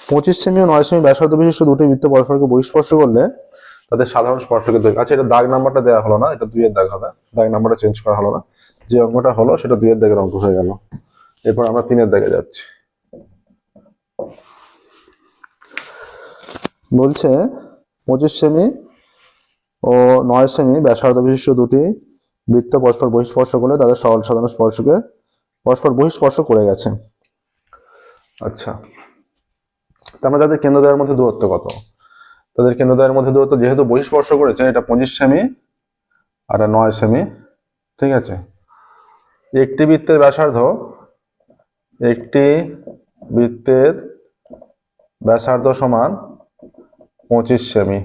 25 সেমি ও 9 সেমি ব্যাসার্ধ বিশিষ্ট দুটি বৃত্ত পরস্পরকে বহিঃস্পর্শ করলে তাদের সাধারণ স্পর্শকের দৈর্ঘ্য। আচ্ছা, এটা দাগ নাম্বারটা দেওয়া হলো না, এটা 2 এর দাগ হবে, দাগ নাম্বারটা চেঞ্জ করা হলো না, যে অঙ্কটা হলো সেটা 2 এর দাগের অঙ্ক হয়ে গেল। এরপর আমরা 3 এর দাগে যাচ্ছি। বলছে 25 সেমি ও 9 সেমি ব্যাসার্ধ বিশিষ্ট দুটি বৃত্ত পরস্পর বহিঃস্পর্শ করলে তাদের সরল সাধারণ স্পর্শকের পরস্পর বহিঃস্পর্শ করে গেছে। আচ্ছা, তার মানে তাদের কেন্দ্রদ্বয়ের মধ্যে দূরত্ব কত? তাদের কেন্দ্রদ্বয়ের মধ্যে দূরত্ব যেহেতু বহিঃস্পর্শ করেছে, এটা 25 সেমি আর এটা 9 সেমি। ঠিক আছে, একটি বৃত্তের ব্যাসার্ধ, একটি বৃত্তের ব্যাসার্ধ সমান 25 সেমি,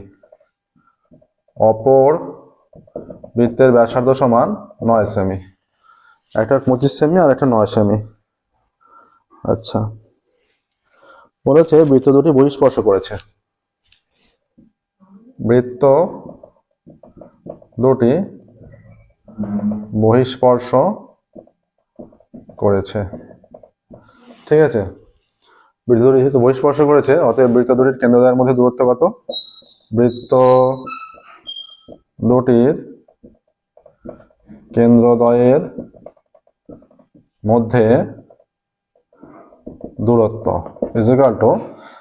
অপর বৃত্তের ব্যাসার্ধ সমান 9 সেমি। একটা 25 সেমি আর একটা 9 সেমি। আচ্ছা, বলেছে বৃত্ত দুটি বহিঃস্পর্শ করেছে। বৃত্ত দুটি বহিঃস্পর্শ করেছে। ঠিক আছে, বৃত্ত দুটি যেহেতু বহিঃস্পর্শ করেছে, অতএব বৃত্ত দুটির কেন্দ্রদ্বয়ের মধ্যে দূরত্ব কত? বৃত্ত দুটির কেন্দ্রদ্বয়ের মধ্যে দূরত্ব ইজ ইকুয়াল টু,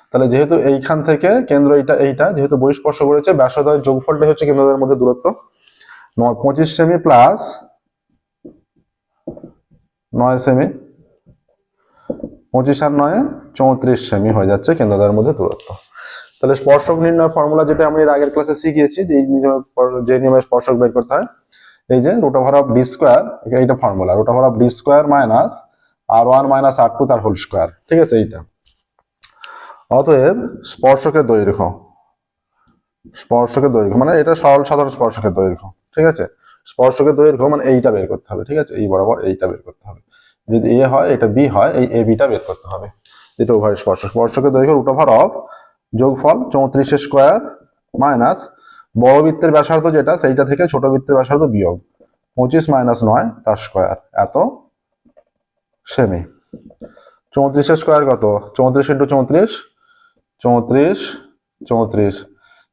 তাহলে যেহেতু এইখান থেকে কেন্দ্র এইটা যেহেতু বহিঃস্পর্শ করেছে, ব্যাসার্ধের যোগফলটাই হচ্ছে কেন্দ্রদ্বয়ের মধ্যে দূরত্ব। 25 সেমি প্লাস 9 সেমি, 25 আর 9 34 সেমি হয়ে যাচ্ছে কেন্দ্রদ্বয়ের মধ্যে দূরত্ব। তাহলে স্পর্শক নির্ণয় ফর্মুলা যেটা আমি এর আগের ক্লাসে শিখিয়েছি, যে নিয়মে স্পর্শক বের করতে হয়, এই যে root over of D square, এইটা formula, root over of D square minus r1 minus r2 তার হোল স্কোয়ার। ঠিক আছে, এইটা। অতএব স্পর্শকের দৈর্ঘ্য, মানে এটা সরল সাধারণ স্পর্শকের দৈর্ঘ্য। ঠিক আছে, স্পর্শকের দৈর্ঘ্য মানে এইটা বের করতে হবে। ঠিক আছে, এই বরাবর এইটা বের করতে হবে। যদি এ হয়, এটা বি হয়, এই এ বিটা বের করতে হবে। এটা উভয় স্পর্শকের দৈর্ঘ্য রুট ওভার অফ যোগফল 34 স্কোয়ার মাইনাস বড় বৃত্তের ব্যাসার্ধ যেটা, সেইটা থেকে ছোট বৃত্তের ব্যাসার্ধ বিয়োগ 25 মাইনাস 9 তার স্কোয়ার, এত সেমি। 34 স্কোয়ার কত? 34 ইন্টু 34, 34, 34,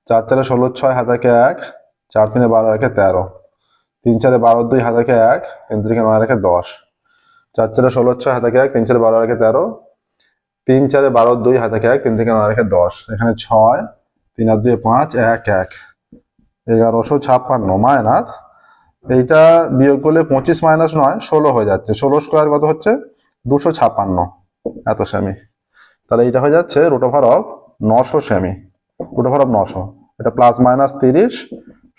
4 4 16, 6 হাতে 1, 4 3 12 রেখে 13, 3 4 12 2 হাতে 1, 3 3 9 রেখে 10, 4 4 16, 6 হাতে 1, 3 4 12 রেখে 13, 3 4 12 2 হাতে 1, 3 3 9 রেখে 10, এখানে 6, 3 আর 2 5, 1 1, 1156 মাইনাস এইটা বিয়োগ করলে 25 মাইনাস 9 16 হয়ে যাচ্ছে। 16 স্কোয়ার কত হচ্ছে? 256, এত সেমি। তাহলে এইটা হয়ে যাচ্ছে রুট ওভার অফ 900 সেমি, রুট ওভার অফ 900। এটা প্লাস মাইনাস 30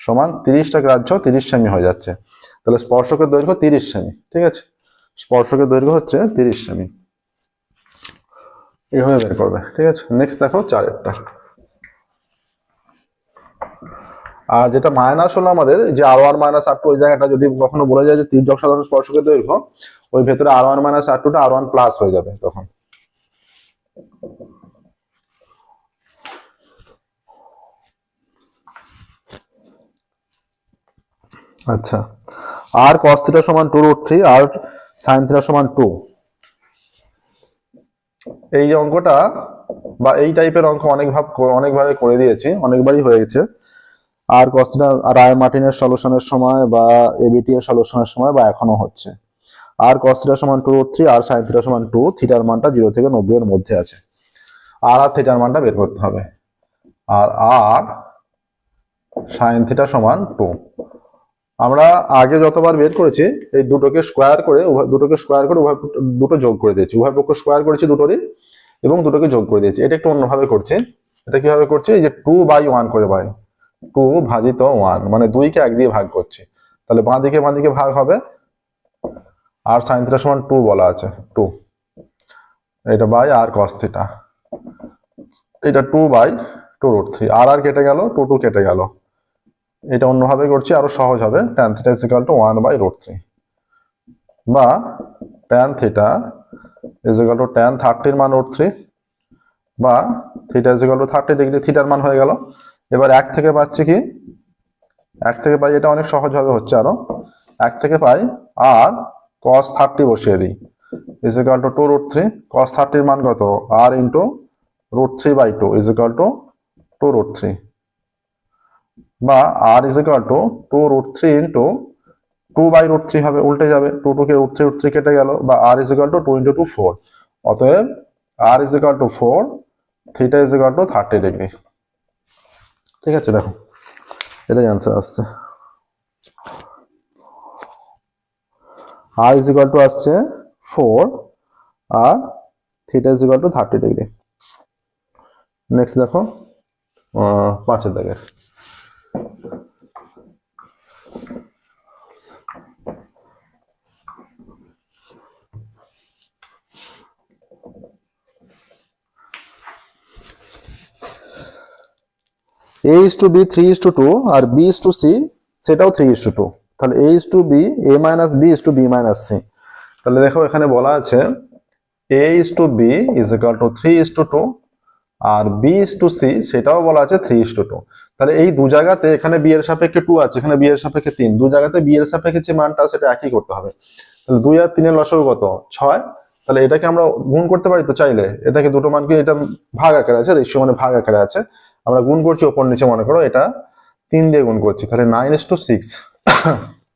সমান 30টা গ্রাহ্য 30 সেমি হয়ে যাচ্ছে। তাহলে স্পর্শকের দৈর্ঘ্য 30 সেমি। ঠিক আছে, স্পর্শকের দৈর্ঘ্য হচ্ছে 30 সেমি। এইভাবে বের করবে। ঠিক আছে, নেক্সট দেখো 4এরটা। আর যেটা মাইনাস হলো আমাদের যে r1 মাইনাস r2, ওই জায়গাটা যদি কখনো বলে যায় যে তির্যক সাধারণ স্পর্শকের দৈর্ঘ্য, ওই ভেতরে r1 মাইনাস r2টা r1 প্লাস হয়ে যাবে তখন। আচ্ছা, আর cos θ সমান 2√3 আর sin θ সমান 2। এই অঙ্কটা বা এই টাইপের অঙ্ক অনেকভাবে করে দিয়েছি, অনেকবারই হয়ে গেছে। আর cos θ রায় মার্টিনের সলিউশনের সময় বা এবিটি এর সলিউশনের সময় বা এখনো হচ্ছে। আর cos θ সমান 2√3 আর sin θ সমান 2, থিটার মানটা 0 থেকে 90 এর মধ্যে আছে। আর থিটার মানটা বের করতে হবে। আর sin θ সমান 2 আমরা আগে যতবার বের করেছি এই দুটোকে স্কোয়ার করে উভয় দুটো যোগ করে দিয়েছি, উভয় পক্ষ স্কোয়ার করেছি দুটোরই এবং দুটোকে যোগ করে দিয়েছি। এটা একটু অন্যভাবে করছি। এটা কিভাবে করছি? এই যে 2/1 করে ভাই, 2 ভাজিত 1, মানে 2 কে 1 দিয়ে ভাগ করছি। তাহলে বাঁ দিকে ভাগ হবে। আর sin θ সমান 2 বলা আছে, 2, এটা বাই আর cos θ, এটা 2/2√3। আর কেটে গেল, 2 কেটে গেল। এটা অন্যভাবে করছি, আরো সহজ হবে। tan θ = 1/√3 বা tan θ = tan 30 মান √3 বা θ = 30 ডিগ্রি, থিটার মান হয়ে গেল। এবার 1 থেকে পাচ্ছি কি? 1 থেকে পাই, এটা অনেক সহজভাবে হচ্ছে আরো। 1 থেকে পাই আর cos 30 বসিয়ে দিই, = 2√3। cos 30 এর মান কত? r × √3/2 = 2√3 বা r = 2√3 × 2/√3 হবে, উল্টে যাবে। 2 কে √3 কেটে গেল, বা r = 2 × 2 4। অতএব r = 4, θ = 30 ডিগ্রি। ঠিক আছে, দেখো এটাই অ্যান্সার আসছে। r = আসছে 4 আর theta is equal to 30 degree. Next দেখো 5 দাগের a is to b 3 is to 2 R b is to c সেটাও 3 is to 2, তাহলে a is to b a minus b is to b minus c। তাহলে দেখো এখানে বলা আছে a is to b is equal to 3 is to 2 R b is to c সেটাও বলা আছে 3 is to 2। তাহলে এই দু জায়গাতে এখানে b এর সাপেক্ষে 2 আছে, এখানে b এর সাপেক্ষে 3, দু জায়গাতে b এর সাপেক্ষে যে মানটা সেটা একই করতে হবে। তাহলে 2 আর 3 এর লসাগু কত? 6। তাহলে এটাকে আমরা গুণ করতে পারি তো চাইলে, এটাকে দুটো মানকে, এটা ভাগ আকারে আছে, রেশিও মানে ভাগ আকারে আছে, আমরা গুণ করছি ওপর নিচে, মনে করো এটা 3 দিয়ে গুণ করছি, তাহলে 9:6।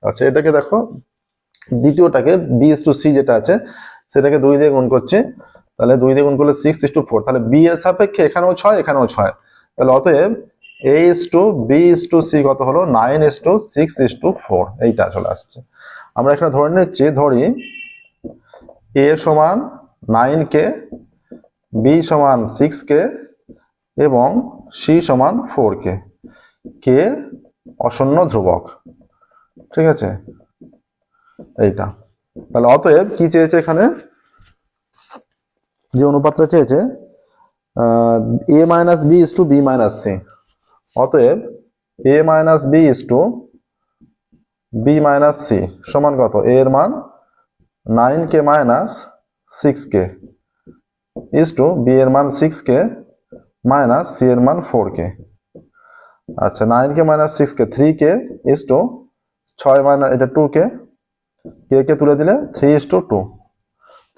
আচ্ছা এটাকে দেখো দ্বিতীয়টাকে b/c যেটা আছে সেটাকে 2 দিয়ে গুণ করছি, তাহলে 2 দিয়ে গুণ করলে 6:4, তাহলে b এর সাপেক্ষে এখানেও 6 এখানেও 6, তাহলে অতএব a/b/c কত হলো? 9:6:4, এইটা চলে আসছে। আমরা এখানে ধরে নিচ্ছি, ধরি a সমান 9k, b সমান 6k এবং c সমান 4k, k অশূন্য ধ্রুবক, ঠিক আছে এইটা। তাহলে অতএব কি চেয়েছে এখানে, যে অনুপাতটা চেয়েছে a minus b is to b minus c, অতএব a minus b is to b minus c সমান কত? a এর মান 9k minus 6k is to b এর মান 6k minus c এর মান 4k। আচ্ছা 9k minus 6k 3k is to 6 minus এটা 2k, k কে তুলে দিলে 3:2,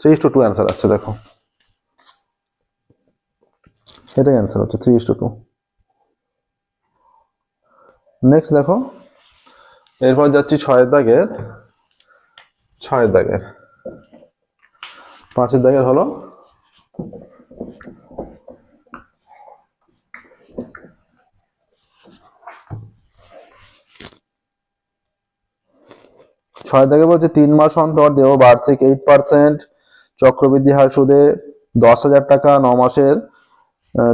3:2 অ্যান্সার আসছে। দেখো এটাই অ্যান্সার হচ্ছে 3:2। নেক্সট দেখো এরপর যাচ্ছি 6 দাগের 5 দাগের হলো বলছে 3 মাস অন্তর দেহ বার্ষিক 8% চক্রবৃদ্ধি হার সুদে 10,000 টাকা, 9 মাসের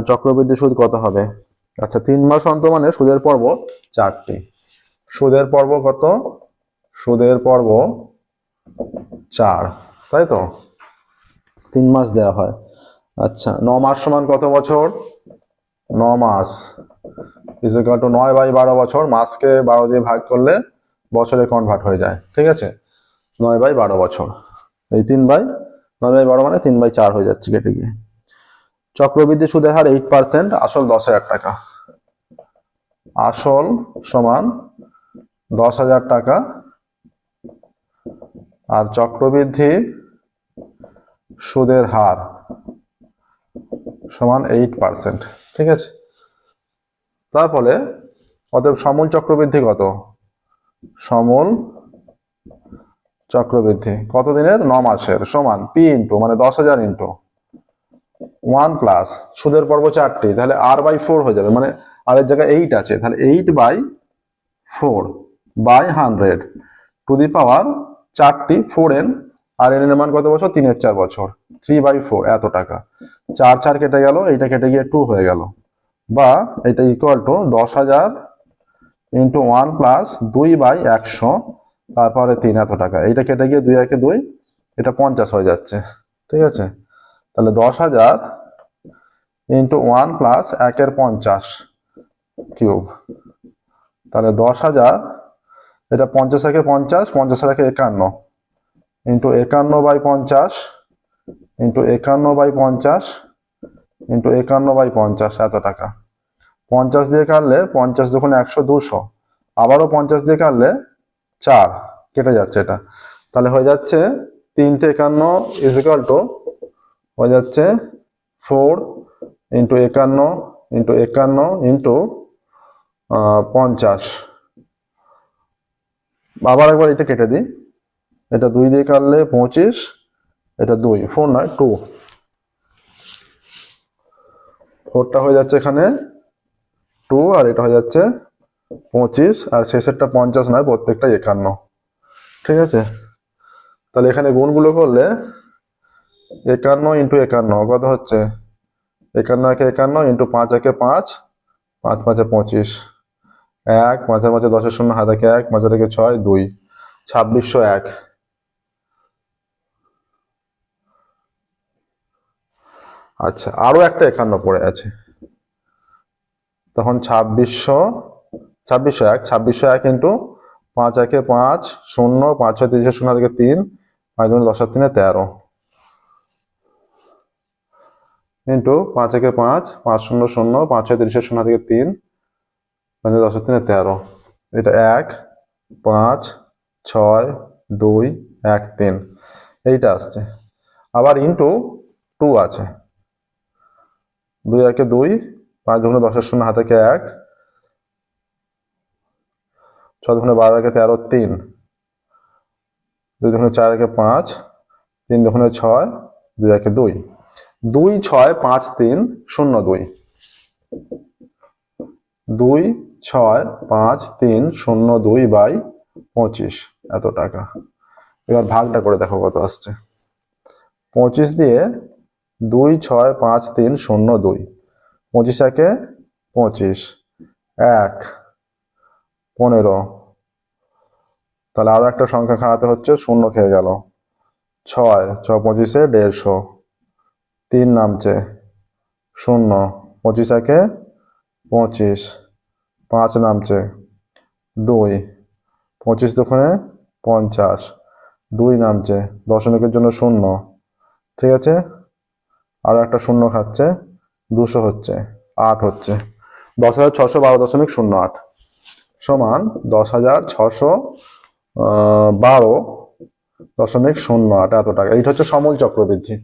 চক্রবৃদ্ধি সুদ কত হবে? আচ্ছা 3 মাস অন্তর মানে সুদের পর্ব 4টি, সুদের পর্ব কত? সুদের পর্ব 4, তাই তো 3 মাস দেওয়া হয়। আচ্ছা 9 মাস সমান কত বছর? 9 মাস ইজ ইকুয়াল টু 9/12 বছর, মাসকে 12 দিয়ে ভাগ করলে বছরে কনভার্ট হয়ে যায়, ঠিক আছে 9/12 বছর, এই 9/12 মানে 3/4 হয়ে যাচ্ছে কেটে গিয়ে। চক্রবৃদ্ধি সুদের হার 8%, আসল 10,000 টাকা, আসল সমান 10,000 টাকা আর চক্রবৃদ্ধি সুদের হার সমান 8%, ঠিক আছে। তারপরে অতএব সমূল চক্রবৃদ্ধি কত? সমূল চক্রবৃদ্ধি কত দিনের? 9 মাসের, সমান p ইন্টু মানে 10,000 ইন্টু 1 প্লাস সুদের পর্ব 4টি, তাহলে r/4 হয়ে যাবে, মানে r এর জায়গায় 8 আছে, তাহলে 8/4/100 টু দি পাওয়ার 4টি 4n, আর n এর মান কত বছর? 3/4 বছর, 3/4 এত টাকা। 4 কেটে গেল, এইটা কেটে গিয়ে 2 হয়ে গেল, বা এটা ইকুয়াল টু 10,000 ইন্টু 1 প্লাস 2/100 তারপরে 3 এত টাকা, এইটা কেটে গিয়ে 2 একে 2, এটা 50 হয়ে যাচ্ছে, ঠিক আছে। তাহলে 10,000 ইন্টু 1 প্লাস 1 50 কিউব, তাহলে 10,000, এটা 50 একে 50, 50 একে 51 ইন্টু 51/50 ইন্টু 51/50 ইন্টু 51/50 এত টাকা। 50 দিয়ে কাটলে 50 দুগুণে 100, 200, আবারও 50 দিয়ে কাটলে 4 কেটে যাচ্ছে এটা, তাহলে হয়ে যাচ্ছে 351 ইজ ইকুয়াল টু হয়ে যাচ্ছে 4 ইন্টু 51 ইন্টু 51 ইন্টু 50। আবার একবার এটা কেটে দিই, এটা 2 দিয়ে কাটলে 25, এটা 2, 4 নয় 2, 4টা হয়ে যাচ্ছে এখানে 2, আর এটা হয়ে যাচ্ছে 25, আর শেষেরটা 50 নয়, প্রত্যেকটা 51, ঠিক আছে। তাহলে এখানে গুণগুলো করলে 51 ইন্টু 51 কত হচ্ছে 51 একে 51 ইন্টু 5 একে 5 5 5 25 1 5 5 10 শূন্য হাত একে 1 5 একে 6 2 2601। আচ্ছা আরো একটা 51 পড়ে আছে, তখন 2601 ইন্টু 5 একে 5 শূন্য 5 6 30 শূন্য থেকে 3 5 10 3 13 ইন্টু 5 একে 5 5 শূন্য শূন্য 5 6 30 শূন্য থেকে 3 5 10 3 13, এটা 1 5 6 2 1 3 এইটা আসছে। আবার ইন্টু 2 আছে, 2 একে 2 5 দুগুণে 10 শূন্য হাতে 1 6 দুগুণে 12 একে 13 3 2 দুগুণে 4 একে 5 3 দুগুণে 6 2 একে 2 2 6 5 3 0 2 2 6 5 3 0 2 বাই 25 এত টাকা। এবার ভাগটা করে দেখো কত আসছে। 25 দিয়ে 2 6 5 3 0 2 25 একে 25 1 15, তাহলে আরো একটা সংখ্যা খাওয়াতে হচ্ছে, শূন্য খেয়ে গেল 6 6 25 150 3 নামছে 0 25 একে 25 5 নামছে 2 25 দুগুণে 50 2 নামছে দশমিকের জন্য 0, ঠিক আছে আরো একটা শূন্য খাচ্ছে 200 হচ্ছে 8 হচ্ছে 10,612.08 সমান 10,612.08 এত টাকা। এইটা হচ্ছে সমূল চক্রবৃদ্ধি,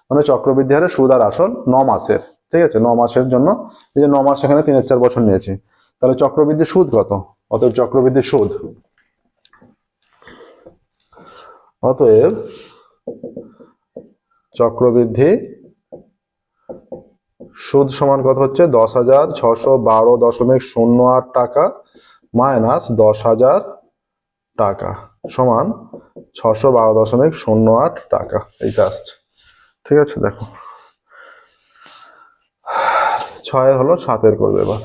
মানে চক্রবৃদ্ধি হারে সুদ আর আসল 9 মাসের, ঠিক আছে 9 মাসের জন্য, এই যে 9 মাস এখানে 3-4 বছর নিয়েছি। তাহলে চক্রবৃদ্ধি সুদ কত, অতএব চক্রবৃদ্ধি সুদ, অতএব চক্রবৃদ্ধি সুদ সমান কত হচ্ছে 10,612.08 টাকা মাইনাস 10,000 টাকা সমান 612.08 টাকা, এইটা আসছে, ঠিক আছে। দেখো 6 হলো 7 করবে এবার।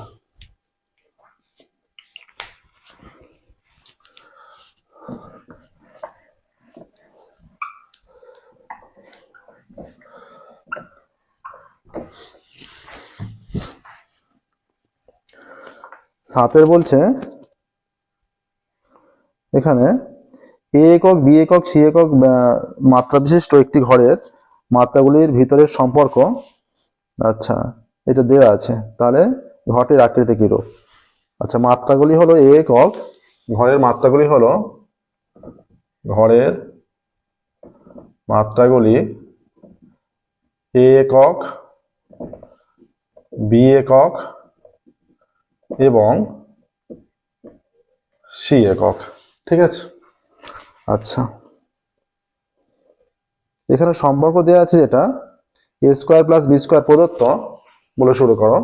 সাতের বলছে এখানে এ একক বি একক সি একক মাত্রা বিশিষ্ট একটি ঘরের মাত্রাগুলির ভিতরের সম্পর্ক, আচ্ছা এটা দেওয়া আছে, তাহলে ঘরটির আকৃতি কিরূপ। আচ্ছা মাত্রাগুলি হলো এ একক, ঘরের মাত্রাগুলি হলো ঘরের মাত্রাগুলি এ একক বি একক এবং সি একক, ঠিক আছে। আচ্ছা এখানে সম্পর্ক দেওয়া আছে যেটা A square plus B square প্রদত্ত, বলে শুরু করো,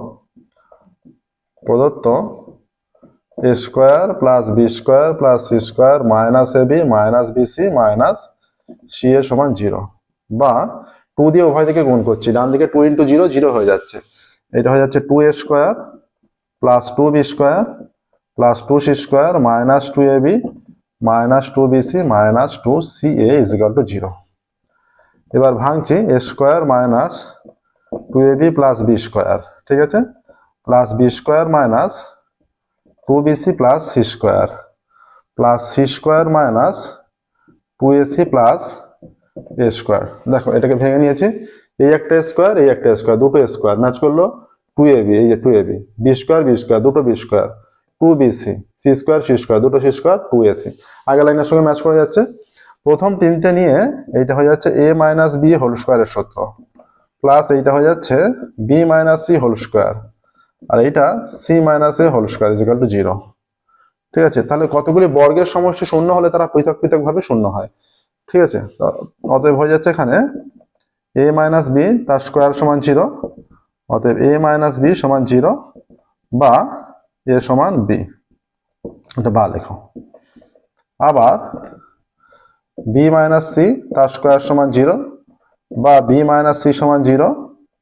প্রদত্ত A square plus B square plus C square minus A B minus B C minus C A সমান 0, বা 2 দিয়ে উভয় দিকে গুণ করছি, ডান দিকে 2 ইন্টু 0 0 হয়ে যাচ্ছে, এটা হয়ে যাচ্ছে 2 A square plus 2 B square plus 2 C square minus 2 A B minus 2 B C minus 2 C A is equal to 0। এবার ভাঙছি A square minus 2 A B plus B square, ঠিক আছে, plus B square minus 2 B C plus C square plus C square minus 2 A C plus A square. দেখো এটাকে ভেঙে নিয়েছি, এই একটা স্কোয়ার এই একটা স্কোয়ার, দুটো স্কোয়ার ম্যাচ করলো 2 এ বি, এই যে 2 এ বি, বি স্কোয়ার দুটো B square 2 B C, C square দুটো সি স্কোয়ার 2 এ সি, আগের লাইনের সঙ্গে ম্যাচ করে যাচ্ছে। প্রথম তিনটে নিয়ে এইটা হয়ে যাচ্ছে এ মাইনাস বি হোল স্কোয়ারের সূত্র, প্লাস এইটা হয়ে যাচ্ছে B minus C whole square, আর এইটা C minus A whole square is equal to 0, ঠিক আছে। তাহলে কতগুলি বর্গের সমষ্টি শূন্য হলে তারা পৃথক পৃথক ভাবে শূন্য হয়, ঠিক আছে। অতএব হয়ে যাচ্ছে এখানে এ মাইনাস বি তার স্কোয়ার সমান 0, অতএব এ মাইনাস বি সমান 0 বা এ সমান বি, এটা বা লেখো। আবার বি মাইনাস সি তার স্কোয়ার সমান 0, বা বি মাইনাস সি সমান 0,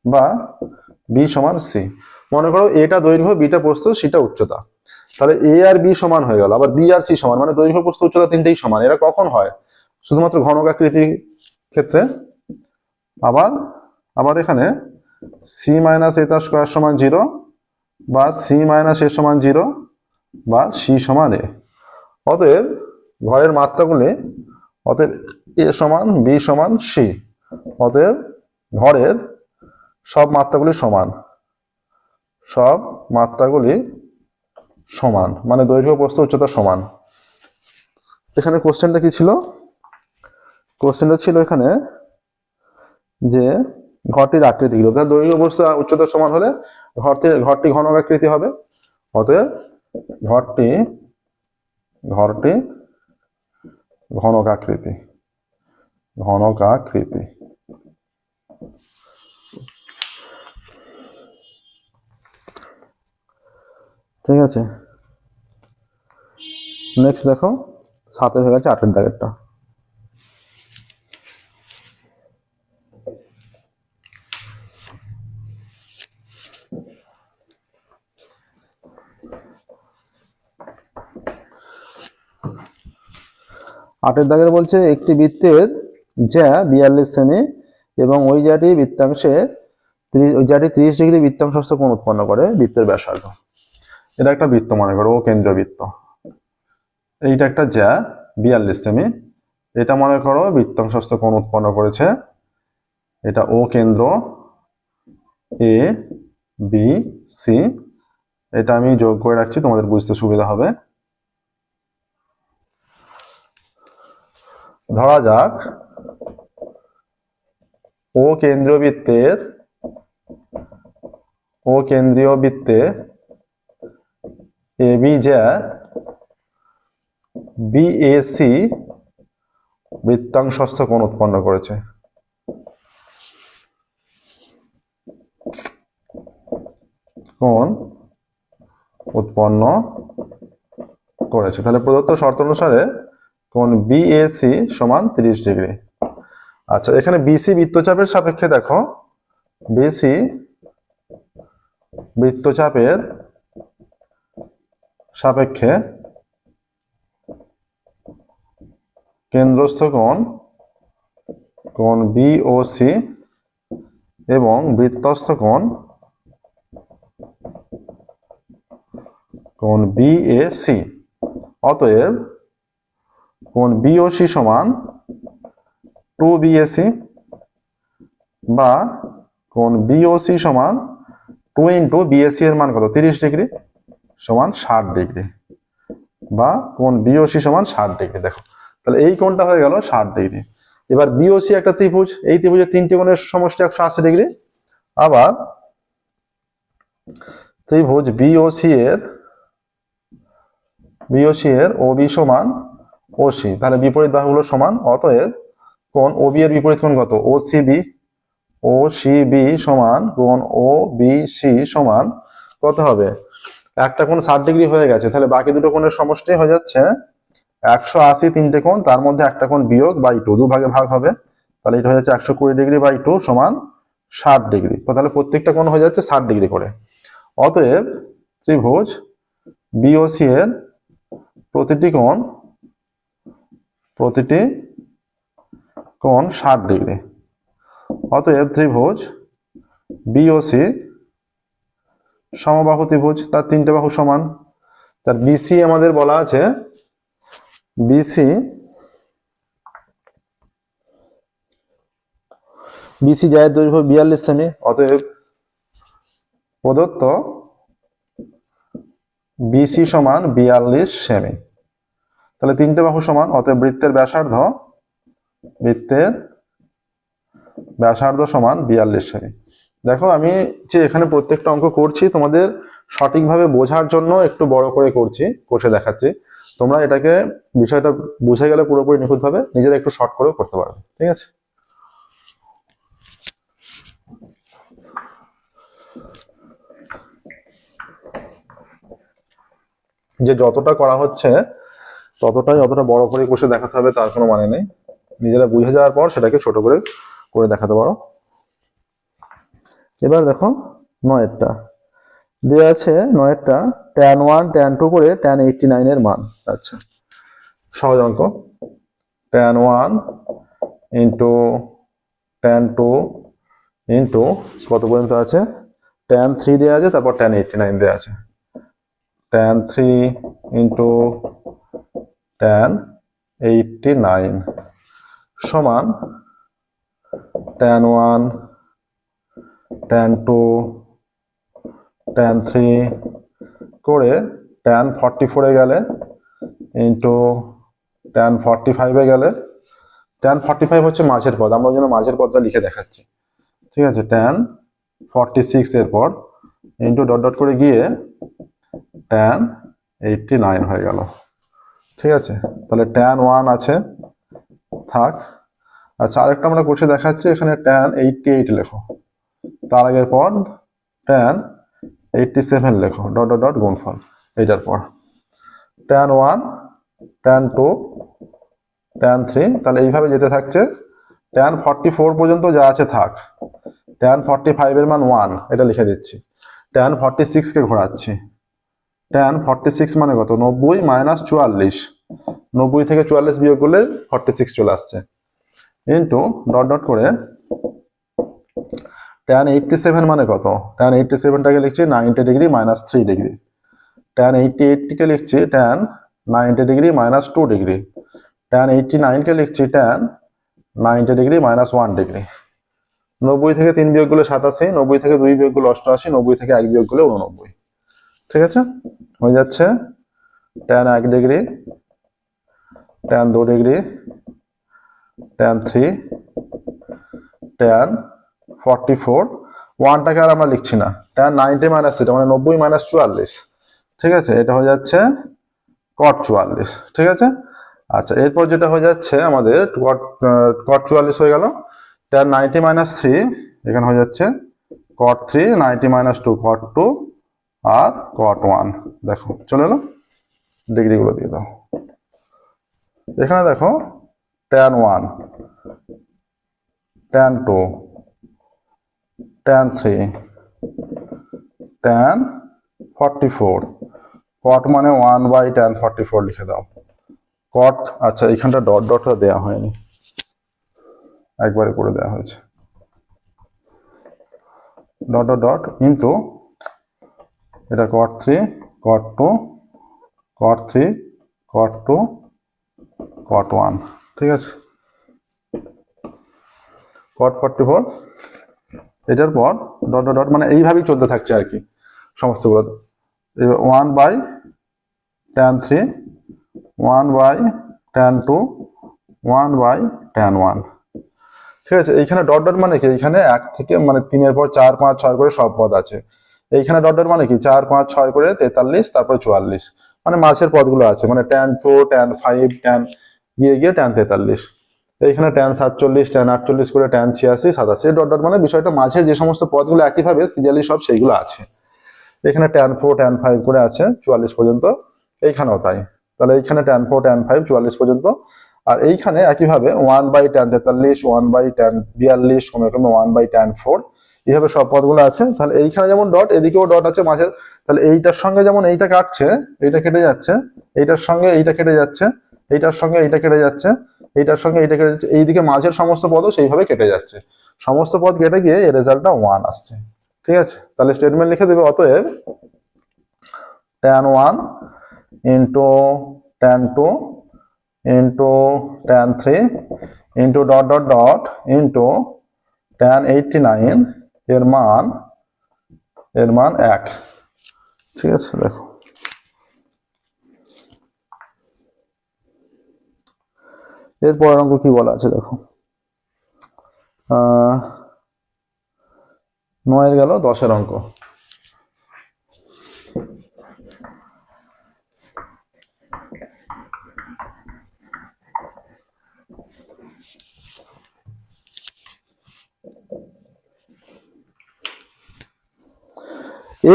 বা বি সমান সি। মনে করো এটা দৈর্ঘ্য, বিটা প্রস্থ, সিটা উচ্চতা। তাহলে এ আর বি সমান হয়ে গেল, আবার বি আর সি সমান, মানে দৈর্ঘ্য প্রস্থ উচ্চতা তিনটেই সমান। এরা কখন হয়? শুধুমাত্র ঘনকাকৃতির ক্ষেত্রে। আবার আবার এখানে সি মাইনাস এ তার স্কোয়ার সমান 0, বা সি মাইনাস এ সমান 0, বা সি সমান এ। অতএব ঘরের মাত্রাগুলি, অতএব এ সমান বি সমান সি। অতএব ঘরের সব মাত্রাগুলি সমান, সব মাত্রাগুলি সমান, মানে দৈর্ঘ্য প্রস্থ উচ্চতা সমান। এখানে কোশ্চেনটা কি ছিল? কোশ্চেনটা ছিল এখানে যে ঘরটির আকৃতি কি, দৈর্ঘ্য প্রস্থ উচ্চতা সমান হলে ঘরটি ঘনকাকৃতি হবে। অতএব ঘরটি ঘনকাকৃতি। ঠিক আছে, নেক্সট দেখো 7 হয়ে গেছে 8 দাগেরটা। আটের দাগের বলছে একটি বৃত্তের জ্যা 42 সেমি এবং ওই জ্যাটি বৃত্তাংশে ওই জ্যাটি 30 ডিগ্রি বৃত্তাংশস্থ কোণ উৎপন্ন করে বৃত্তের ব্যাসার্ধ। এটা একটা বৃত্ত মনে করো, ও কেন্দ্রীয় বৃত্ত। এইটা একটা জ্যা 42 সেমি, এটা মনে করো বৃত্তাংশস্থ কোণ উৎপন্ন করেছে। এটা ও কেন্দ্র এ বি সি। এটা আমি যোগ করে রাখছি, তোমাদের বুঝতে সুবিধা হবে। ধরা যাক ও কেন্দ্রীয় বৃত্তে এ বি জ্যা বিএসি বৃত্তাংশস্থ কোণ উৎপন্ন করেছে। তাহলে প্রদত্ত শর্ত অনুসারে কোণ বিএসি সমান 30 ডিগ্রি। আচ্ছা, এখানে বিসি বৃত্তচাপের সাপেক্ষে দেখো, বিসি বৃত্তচাপের সাপেক্ষে কেন্দ্রস্থ কোণ বিওসি এবং বৃত্তস্থ কোণ বিএসি। অতএব কোণ বিওসি সমান 2BAC, বা কোণ বিওসি সমান 2 ইন্টু বিএসি এর মান কত 30 ডিগ্রি সমান 60 ডিগ্রি, বা কোণ বিওসি সমান 60 ডিগ্রি। দেখো তাহলে এই কোণটা হয়ে গেল 60 ডিগ্রি। এবার বিওসি একটা ত্রিভুজ, এই ত্রিভুজের তিনটি কোণের সমষ্টি 180 ডিগ্রি। আবার ত্রিভুজ বিওসি এর ওবি সমান ওসি, তাহলে বিপরীত বাহুগুলো সমান। অতএব কোণ ওবি এর বিপরীত কোণ কত? ওসিবি সমান কোণ ওবিসি সমান কত হবে? একটা কোণ 60 ডিগ্রি হয়ে গেছে, তাহলে বাকি দুটো কোণের সমষ্টি হয়ে যাচ্ছে 180। তিনটে কোণ, তার মধ্যে একটা কোণ বিয়োগ বাই 2, দুভাগে ভাগ হবে। তাহলে এটা হয়ে যাচ্ছে 120 ডিগ্রি বাই 2 সমান 60 ডিগ্রি। তাহলে প্রত্যেকটা কোণ হয়ে যাচ্ছে 60 ডিগ্রি করে। অতএব ত্রিভুজ বিওসি এর প্রতিটি কোণ 60 ডিগ্রি। অতএব ত্রিভুজ বিওসি সমবাহু ত্রিভুজ, তার তিনটে বাহু সমান। তার বিসি আমাদের বলা আছে, বিসি জ্যায়ের দৈর্ঘ্য 42 সেমি। অতএব প্রদত্ত বিসি সমান 42 সেমি। তাহলে তিনটে বাহু সমান। অতএব বৃত্তের ব্যাসার্ধ সমান 42 সেমি। দেখো আমি যে এখানে প্রত্যেকটা অঙ্ক করছি তোমাদের সঠিকভাবে বোঝার জন্য একটু বড় করে কষে দেখাচ্ছি। তোমরা এটাকে বিষয়টা বুঝে গেলে পুরোপুরি নিখুঁতভাবে নিজেরা একটু শর্ট করেও করতে পারবে। ঠিক আছে, যে যতটা করা হচ্ছে ততটাই অতটা বড় করে কষে দেখাতে হবে তার কোনো মানে নেই। নিজেরা বুঝে যাওয়ার পর সেটাকে ছোট করে করে দেখাতে পারো। এবার দেখো 9 দেওয়া আছে, 9 tan 1 tan 2 করে tan 89 এর মান। আচ্ছা, সহজ অঙ্ক। tan 1 ইন্টু tan 2 ইন্টু কত পর্যন্ত আছে, tan 3 দেওয়া আছে, তারপর tan 89 দেওয়া আছে। tan 3 ইন্টু tan 89 সমান tan 1 tan 2 tan 3 করে tan 44 এ গেলে ইন্টু tan 45 এ গেলে, tan 45 হচ্ছে মাঝের পদ, আমরা ওই জন্য মাঝের পদটা লিখে দেখাচ্ছি, ঠিক আছে। tan 46 এর পর ইন্টু ডট ডট করে গিয়ে tan 89 হয়ে গেল, ঠিক আছে। তাহলে tan 1 আছে, থাক। আচ্ছা, আরেকটা আমরা করছে দেখাচ্ছি, এখানে tan 88 লেখো, তার আগের পর tan 87 লেখো, ডট ডট ডট গুণফল এইটার পর tan 1 tan 2 tan 3, তাহলে এইভাবে যেতে থাকছে। tan 44 পর্যন্ত যা আছে থাক, tan 45 এর মান 1 এটা লিখে দিচ্ছি, tan 46 কে ঘোরাচ্ছি, tan 46 মানে কত, 90 মাইনাস 44, 90 থেকে 44 বিয়োগ করলে 46 চলে আসছে, ইন্টু ডট ডট করে tan 87 মানে কত, tan 87টাকে লিখছি 90 ডিগ্রি মাইনাস 3 ডিগ্রি, tan 88 কে লিখছি tan 90 degree minus 2 degree, tan 89 কে লিখছি tan 90 ডিগ্রি মাইনাস 1 ডিগ্রি। 90 থেকে 3 বিয়োগ করলে 87, 90 থেকে 2 বিয়োগ করলে 88, 90 থেকে 1 বিয়োগ করলে 89, ঠিক আছে। হয়ে যাচ্ছে tan 1 degree, tan 2 degree, tan 3, tan 44, 1টাকে আর আমরা লিখছি না, tan 90 মাইনাস 3 মানে 90 মাইনাস 44, ঠিক আছে। এটা হয়ে যাচ্ছে cot 44, ঠিক আছে। আচ্ছা, এরপর যেটা হয়ে যাচ্ছে আমাদের cot 44 হয়ে গেল, tan 90 মাইনাস 3 এখানে হয়ে যাচ্ছে cot 3, 90 মাইনাস 2 cot 2 আর cot 1, দেখো চলে এলো। ডিগ্রিগুলো দিয়ে দাও, এখানে দেখো tan 1 tan 2 tan 3 tan 44, cot মানে 1 বাই tan 44 লিখে দাও, cot। আচ্ছা, এখানটা ডট ডটটা দেওয়া হয়নি, একবারে করে দেওয়া হয়েছে, ডট ডট ডট ইন্টু এটা cot 3 cot 2 cot 3 cot 2 cot 1, ঠিক আছে। cot 44 এটার পর ডট ডট ডট মানে এইভাবেই চলতে থাকছে আর কি সমস্তগুলো। 1 by tan 3, 1 by tan 2, 1 by tan 1, ঠিক আছে। এইখানে ডট ডট মানে কি, এইখানে 1 থেকে মানে 3 এর পর 4 5 6 করে সব পদ আছে, এইখানে ডট ডট মানে কি 4 5 6 করে 43, তারপর 44, মানে মাঝের পদগুলো আছে, মানে tan 4 tan 5 tan গিয়ে গিয়ে tan 43, এইখানে tan 47 tan 48 করে tan 86 87, ডট ডট মানে বিষয়টা মাঝের যে সমস্ত পদগুলো একইভাবে সিরিয়ালি সব সেইগুলো আছে। এখানে tan 4 tan 5 করে আছে 44 পর্যন্ত, এইখানেও তাই, তাহলে এইখানে tan 4 tan 5 44 পর্যন্ত, আর এইখানে একইভাবে 1 বাই tan 43, 1 বাই tan 42 কমে কমে 1 বাই tan 4, এইভাবে সব পদগুলো আছে। তাহলে এইখানে যেমন ডট, এদিকেও ডট আছে মাঝের, তাহলে এইটার সঙ্গে যেমন এইটা কাটছে, এইটা কেটে যাচ্ছে, এইটার সঙ্গে এইটা কেটে যাচ্ছে, এইটার সঙ্গে এইটা কেটে যাচ্ছে, এইটার সঙ্গে এইটা কেটে যাচ্ছে, এইদিকে মাঝের সমস্ত পদও সেইভাবে কেটে যাচ্ছে, সমস্ত পদ কেটে গিয়ে এর রেজাল্টটা 1 আসছে, ঠিক আছে। তাহলে স্টেটমেন্ট লিখে দেবে, অতএব tan 1 into tan 2 into tan 3 into dot dot dot into tan 89 এর মান 1, ঠিক আছে। দেখো এরপর অঙ্ক কি বলা আছে, দেখো 9 গেল, 10 অঙ্ক।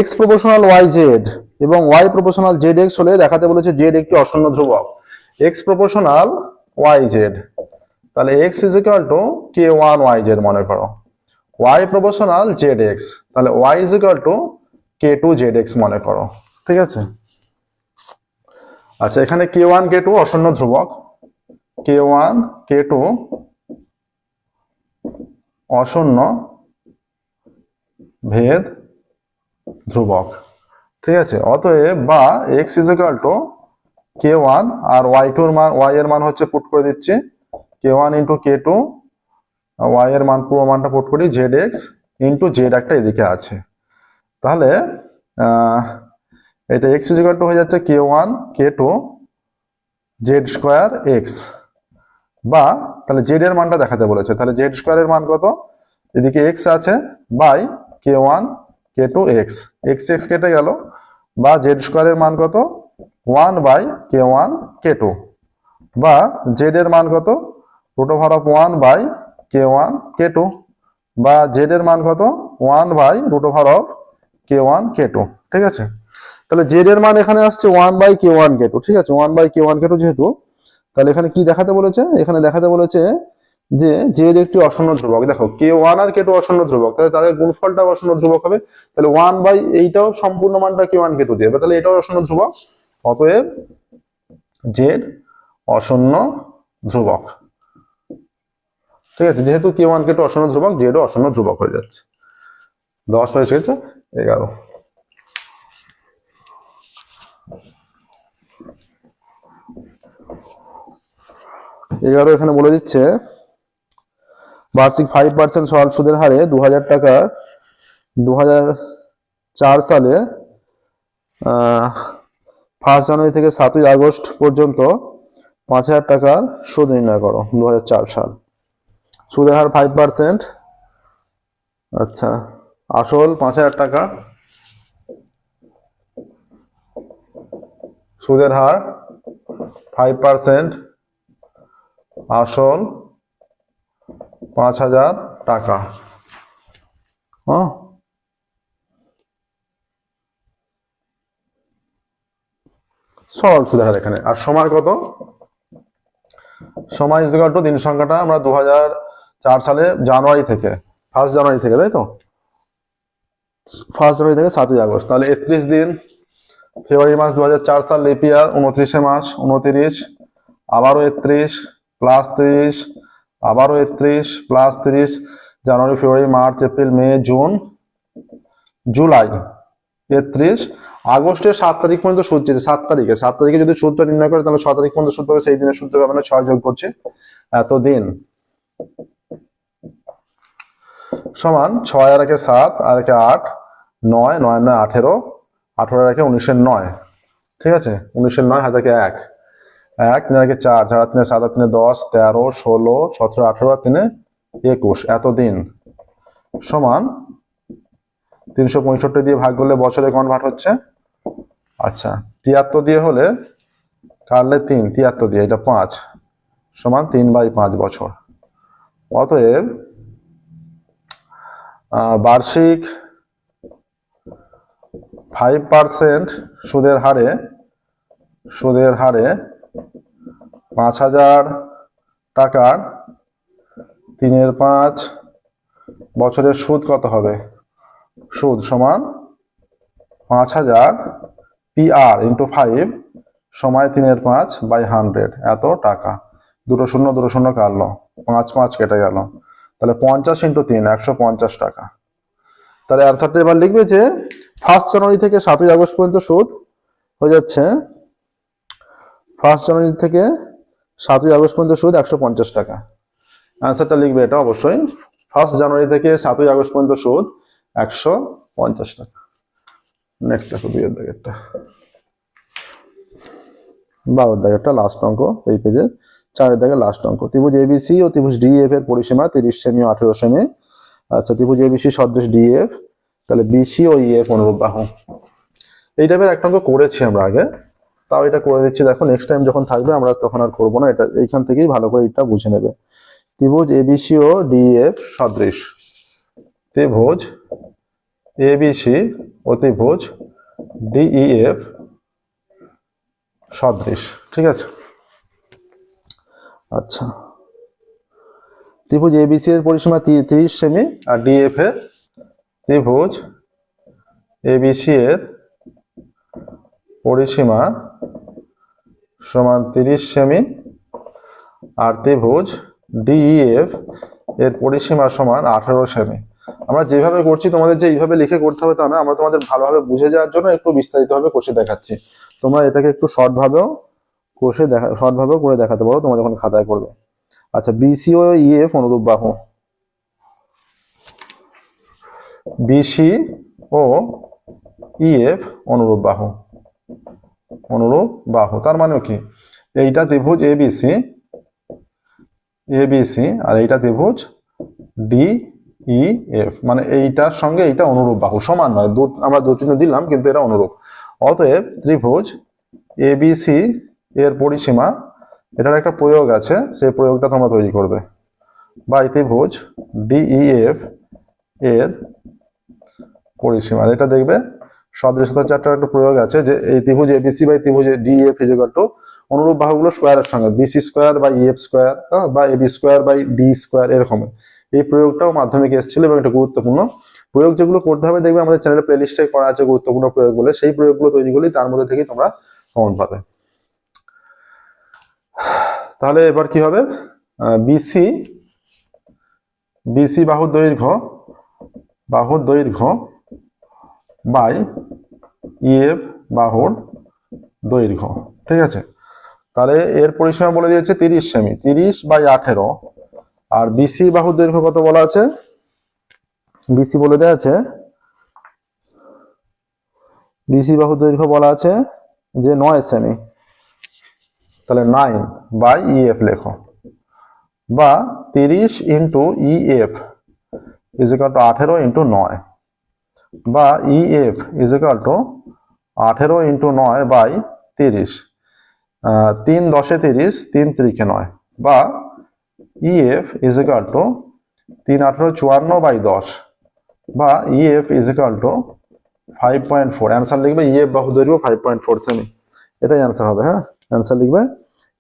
x প্রপোর্শনাল yz এবং y প্রপোর্শনাল zx হলে দেখাতে বলেছে z একটি অশূন্য ধ্রুবক। x প্রপোর্শনাল yz, তাহলে x is equal two k1yz মনে করো, y প্রপোর্শনাল zx, তাহলে y is equal two k2zx মনে করো। ঠিক আছে, আচ্ছা এখানে k1 k2 অশূন্য ধ্রুবক, k1 k2 অশূন্য ভেদ ধ্রুবক। ঠিক আছে, অতএব বা x is equal to k1 আর y2 এর মান, y এর মান হচ্ছে পুট করে দিচ্ছি k1 ইন্টু k2, y এর মান পুরো মানটা পুট করি zx ইন্টু z একটা এদিকে আছে, তাহলে এটা x ইজ ইকুয়াল টু হয়ে যাচ্ছে k1 k2 z square x, বা তাহলে z এর মানটা দেখাতে বলেছে, তাহলে z স্কোয়ারের মান কত, এদিকে x আছে by k1 k2 x, x x কেটে গেল, বা z স্কোয়ারের মান কত 1 বাই k1 k2, বা z এর মান কত root over of 1 by k1 k2, বা z এর মান কত 1 by root over of k1 k2। ঠিক আছে, তাহলে z এর মান এখানে আসছে 1 বাই k1 k2। ঠিক আছে, 1 বাই k1 k2 যেহেতু, তাহলে এখানে কি দেখাতে বলেছে, এখানে দেখাতে বলেছে যে z একটি অশূন্য ধ্রুবক। দেখো k1 আর k2 অশূন্য ধ্রুবক, তাহলে তাদের গুণফলটা অশূন্য ধ্রুবক হবে, তাহলে 1 বাই এইটাও সম্পূর্ণ মানটা k1 k2 দিয়ে হবে, তাহলে এটাও অশূন্য ধ্রুবক, অতএব z অশূন্য ধ্রুবক। ঠিক আছে, যেহেতু k1 k2 অশূন্য ধ্রুবক, z ও অশূন্য ধ্রুবক হয়ে যাচ্ছে। 10 হয়ে গেছে 11। এখানে বলে দিচ্ছে বার্ষিক 5% সরল সুদের হারে 2000 টাকা 2004 সালে 1 জানুয়ারি থেকে 7 আগস্ট পর্যন্ত 5000 টাকার সুদ নির্ণয় করো। 2004 সাল, সুদের হার 5%, আচ্ছা আসল 5000 টাকা, সুদের হার 5%, আসল 5000 টাকা। সরল সুদের হার এখানে, আর সময় কত, সময় ইজ ইকুয়াল টু দিন সংখ্যাটা আমরা 2004 সালে জানুয়ারি থেকে 1 জানুয়ারি থেকে, তাই তো 1 জানুয়ারি থেকে 7 আগস্ট, তাহলে 31 দিন, ফেব্রুয়ারি মাস 2004 সাল লিপ ইয়ার, 29 মাস 29, আবারও 31 প্লাস 30, আবারও 31 plus 30, January February March April May June July 31, আগস্টের 7 তারিখ পর্যন্ত সুদ চেয়েছে। 7 তারিখে যদি সুদটা নির্ণয় করে তাহলে 6 তারিখ পর্যন্ত সুদ পাবে, সেই দিনের সুদ পাবে না, 6 যোগ করছে এতদিন, সমান 6 আর 1 7 আর 1 8 9 9 9 18 18 আর 1 19 9। ঠিক আছে, 19 9 হাতে 1 1 3 আর 4 4 3 7 3 10 13 16 17 18 আর 3 21, এতদিন, সমান 365 দিয়ে ভাগ করলে বছরে কনভার্ট হচ্ছে, আচ্ছা 73 দিয়ে হলে কাটলে 3, 73 দিয়ে এটা 5, সমান 3/5 বছর। অতএব বার্ষিক 5% সুদের হারে 5000 টাকার 3/5 বছরের সুদ কত হবে, সুদ সমান 5000 PR ইন্টু 5 সময় 3/5/100, এত টাকা। দুটো শূন্য কাটলো, 5 5 কেটে গেল, তাহলে 50 ইন্টু 3 150 টাকা। তাহলে অ্যান্সারটা এবার লিখবে যে 1 জানুয়ারি থেকে 7 আগস্ট পর্যন্ত সুদ হয়ে যাচ্ছে, 1 জানুয়ারি থেকে 7 আগস্ট পর্যন্ত সুদ 150 টাকা। অ্যান্সারটা লিখবে এটা অবশ্যই, 1 জানুয়ারি থেকে 7 আগস্ট পর্যন্ত সুদ 150 টাকা। নেক্সট দেখো 2 এর দাগেরটা, 12 দাগেরটা লাস্ট অঙ্ক এই পেজে, 4 এর দাগের লাস্ট অঙ্ক। ত্রিভুজ এবিসি ও ত্রিভুজ ডিএফ এর পরিসীমা 30 সেমি ও 18 সেমি। আচ্ছা, ত্রিভুজ এবিসি সদৃশ ডিএফ, তাহলে বিসি ও ইএফ অনুরূপ বাহু। এই টাইপের একটা অঙ্ক করেছি আমরা আগে, তাও এটা করে দিচ্ছি, দেখো নেক্সট টাইম যখন থাকবে আমরা তখন আর করবো না, এটা এইখান থেকেই ভালো করে এটা বুঝে নেবে। ত্রিভুজ এবিসি ও ডিএফ সদৃশ, ত্রিভুজ এবিসি ও ত্রিভুজ ডিইএফ সদৃশ। ঠিক আছে, আচ্ছা ত্রিভুজ এবিসি এর পরিসীমা 30 সেমি আর ডিএফ এর ত্রিভুজ এবিসি এর পরিসীমা সমান 30 সেমি আর ত্রিভুজ ডিইএফ এর পরিসীমা সমান 18 সেমি। আমরা যেভাবে করছি তোমাদের যে এইভাবে লিখে করতে হবে তা না, আমরা তোমাদের ভালোভাবে বুঝে যাওয়ার জন্য একটু বিস্তারিতভাবে কষে দেখাচ্ছি। তোমরা এটাকে একটু শর্ট ভাবেও করে দেখাতে পারো তোমরা যখন খাতায় করবে। আচ্ছা, বিসি ও ইএফ অনুরূপ বাহু। বিসি ও ইএফ অনুরূপ বাহু তার মানে কি, এইটা ত্রিভুজ এবিসি আর এইটা ত্রিভুজ ডিইএফ, মানে এইটার সঙ্গে এইটা অনুরূপ বাহু, সমান নয়, আমরা দুটো দিলাম কিন্তু এরা অনুরূপ। অতএব ত্রিভুজ এবিসি এর পরিসীমা, এটার একটা প্রয়োগ আছে, সেই প্রয়োগটা তোমরা তৈরি করবে। বাই ত্রিভুজ ডিইএফ এর পরিসীমা, এটা দেখবে সদৃশতা চারটার একটা প্রয়োগ আছে যে এই ত্রিভুজ এবিসি বাই ত্রিভুজ ডিইএফ ইজ ইকুয়াল টু অনুরূপ বাহুগুলো স্কোয়ারের সঙ্গে BC square by EF square বা AB square by D square, এরকম। এই প্রয়োগটাও মাধ্যমিকে এসেছিল এবং এটা গুরুত্বপূর্ণ প্রয়োগ। যেগুলো করতে হবে দেখবে আমাদের চ্যানেলে প্লেলিস্টে করা আছে গুরুত্বপূর্ণ প্রয়োগ বলে, সেই প্রয়োগগুলো তৈরি করলেই তার মধ্যে থেকে তোমরা কমন পাবে। তাহলে এবার কি হবে, বিসি বাহুর দৈর্ঘ্য বাই ইএফ বাহুর দৈর্ঘ্য, ঠিক আছে। তাহলে এর পরিসীমা বলে দিয়েছে 30 সেমি, 30 বাই 18, আর বিসি বাহুর দৈর্ঘ্য কত বলা আছে, বিসি বলে দেওয়া আছে, বিসি বাহুর দৈর্ঘ্য বলা আছে যে 9 সেমি। তাহলে 9 বাই ইএফ লেখো, বা 30 into EF is equal to 18 into 9, বা EF is equal to 18 into 9 by 30, 3 10 30, 3 3 9, বা EF is equal to 3 18 54 by 10, বা EF is equal to 5.4। Answer লিখবে ইএফ বাহু দৈর্ঘ্য 5.4 সেমি, এটাই অ্যান্সার হবে। হ্যাঁ, অ্যান্সার লিখবে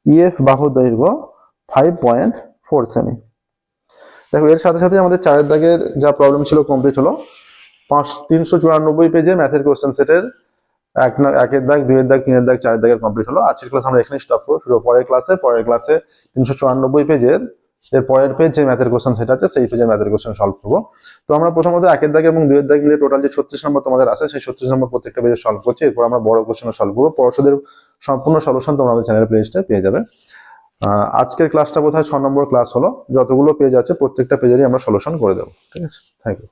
ইএফ বাহু দৈর্ঘ্য 5.4 সেমি। দেখো, এর সাথে সাথে আমাদের 4 দাগের যা প্রবলেম ছিল কমপ্লিট হলো। 394 পেজে ম্যাথের কোশ্চেন সেটের 1 দাগ, 2 দাগ, 3 দাগ, 4 দাগের কমপ্লিট হলো। আজকের ক্লাস আমরা এখানে স্টপ করবো। পরের ক্লাসে 394 পেজের এর পরের পেজ যে ম্যাথের কোশ্চেন সেট আছে সেই পেজের ম্যাথের কোশ্চেন সলভ করবো। তো আমরা প্রথমত 1 দাগ এবং 2 দাগ মিলে টোটাল যে 36 নম্বর তোমাদের আছে, সেই 36 নম্বর প্রত্যেকটা পেজে সলভ করছি। এরপর আমরা বড় কোশ্চেন সলভ করবো। পরশুদের সম্পূর্ণ সলিউশন তোমরা আমাদের চ্যানেল প্লেলিস্টে পেয়ে যাবে। আজকের ক্লাসটা বোধহয় 6 নম্বর ক্লাস হলো। যতগুলো পেজ আছে প্রত্যেকটা পেজেরই আমরা সলিউশন করে দেবো। ঠিক আছে, থ্যাংক ইউ।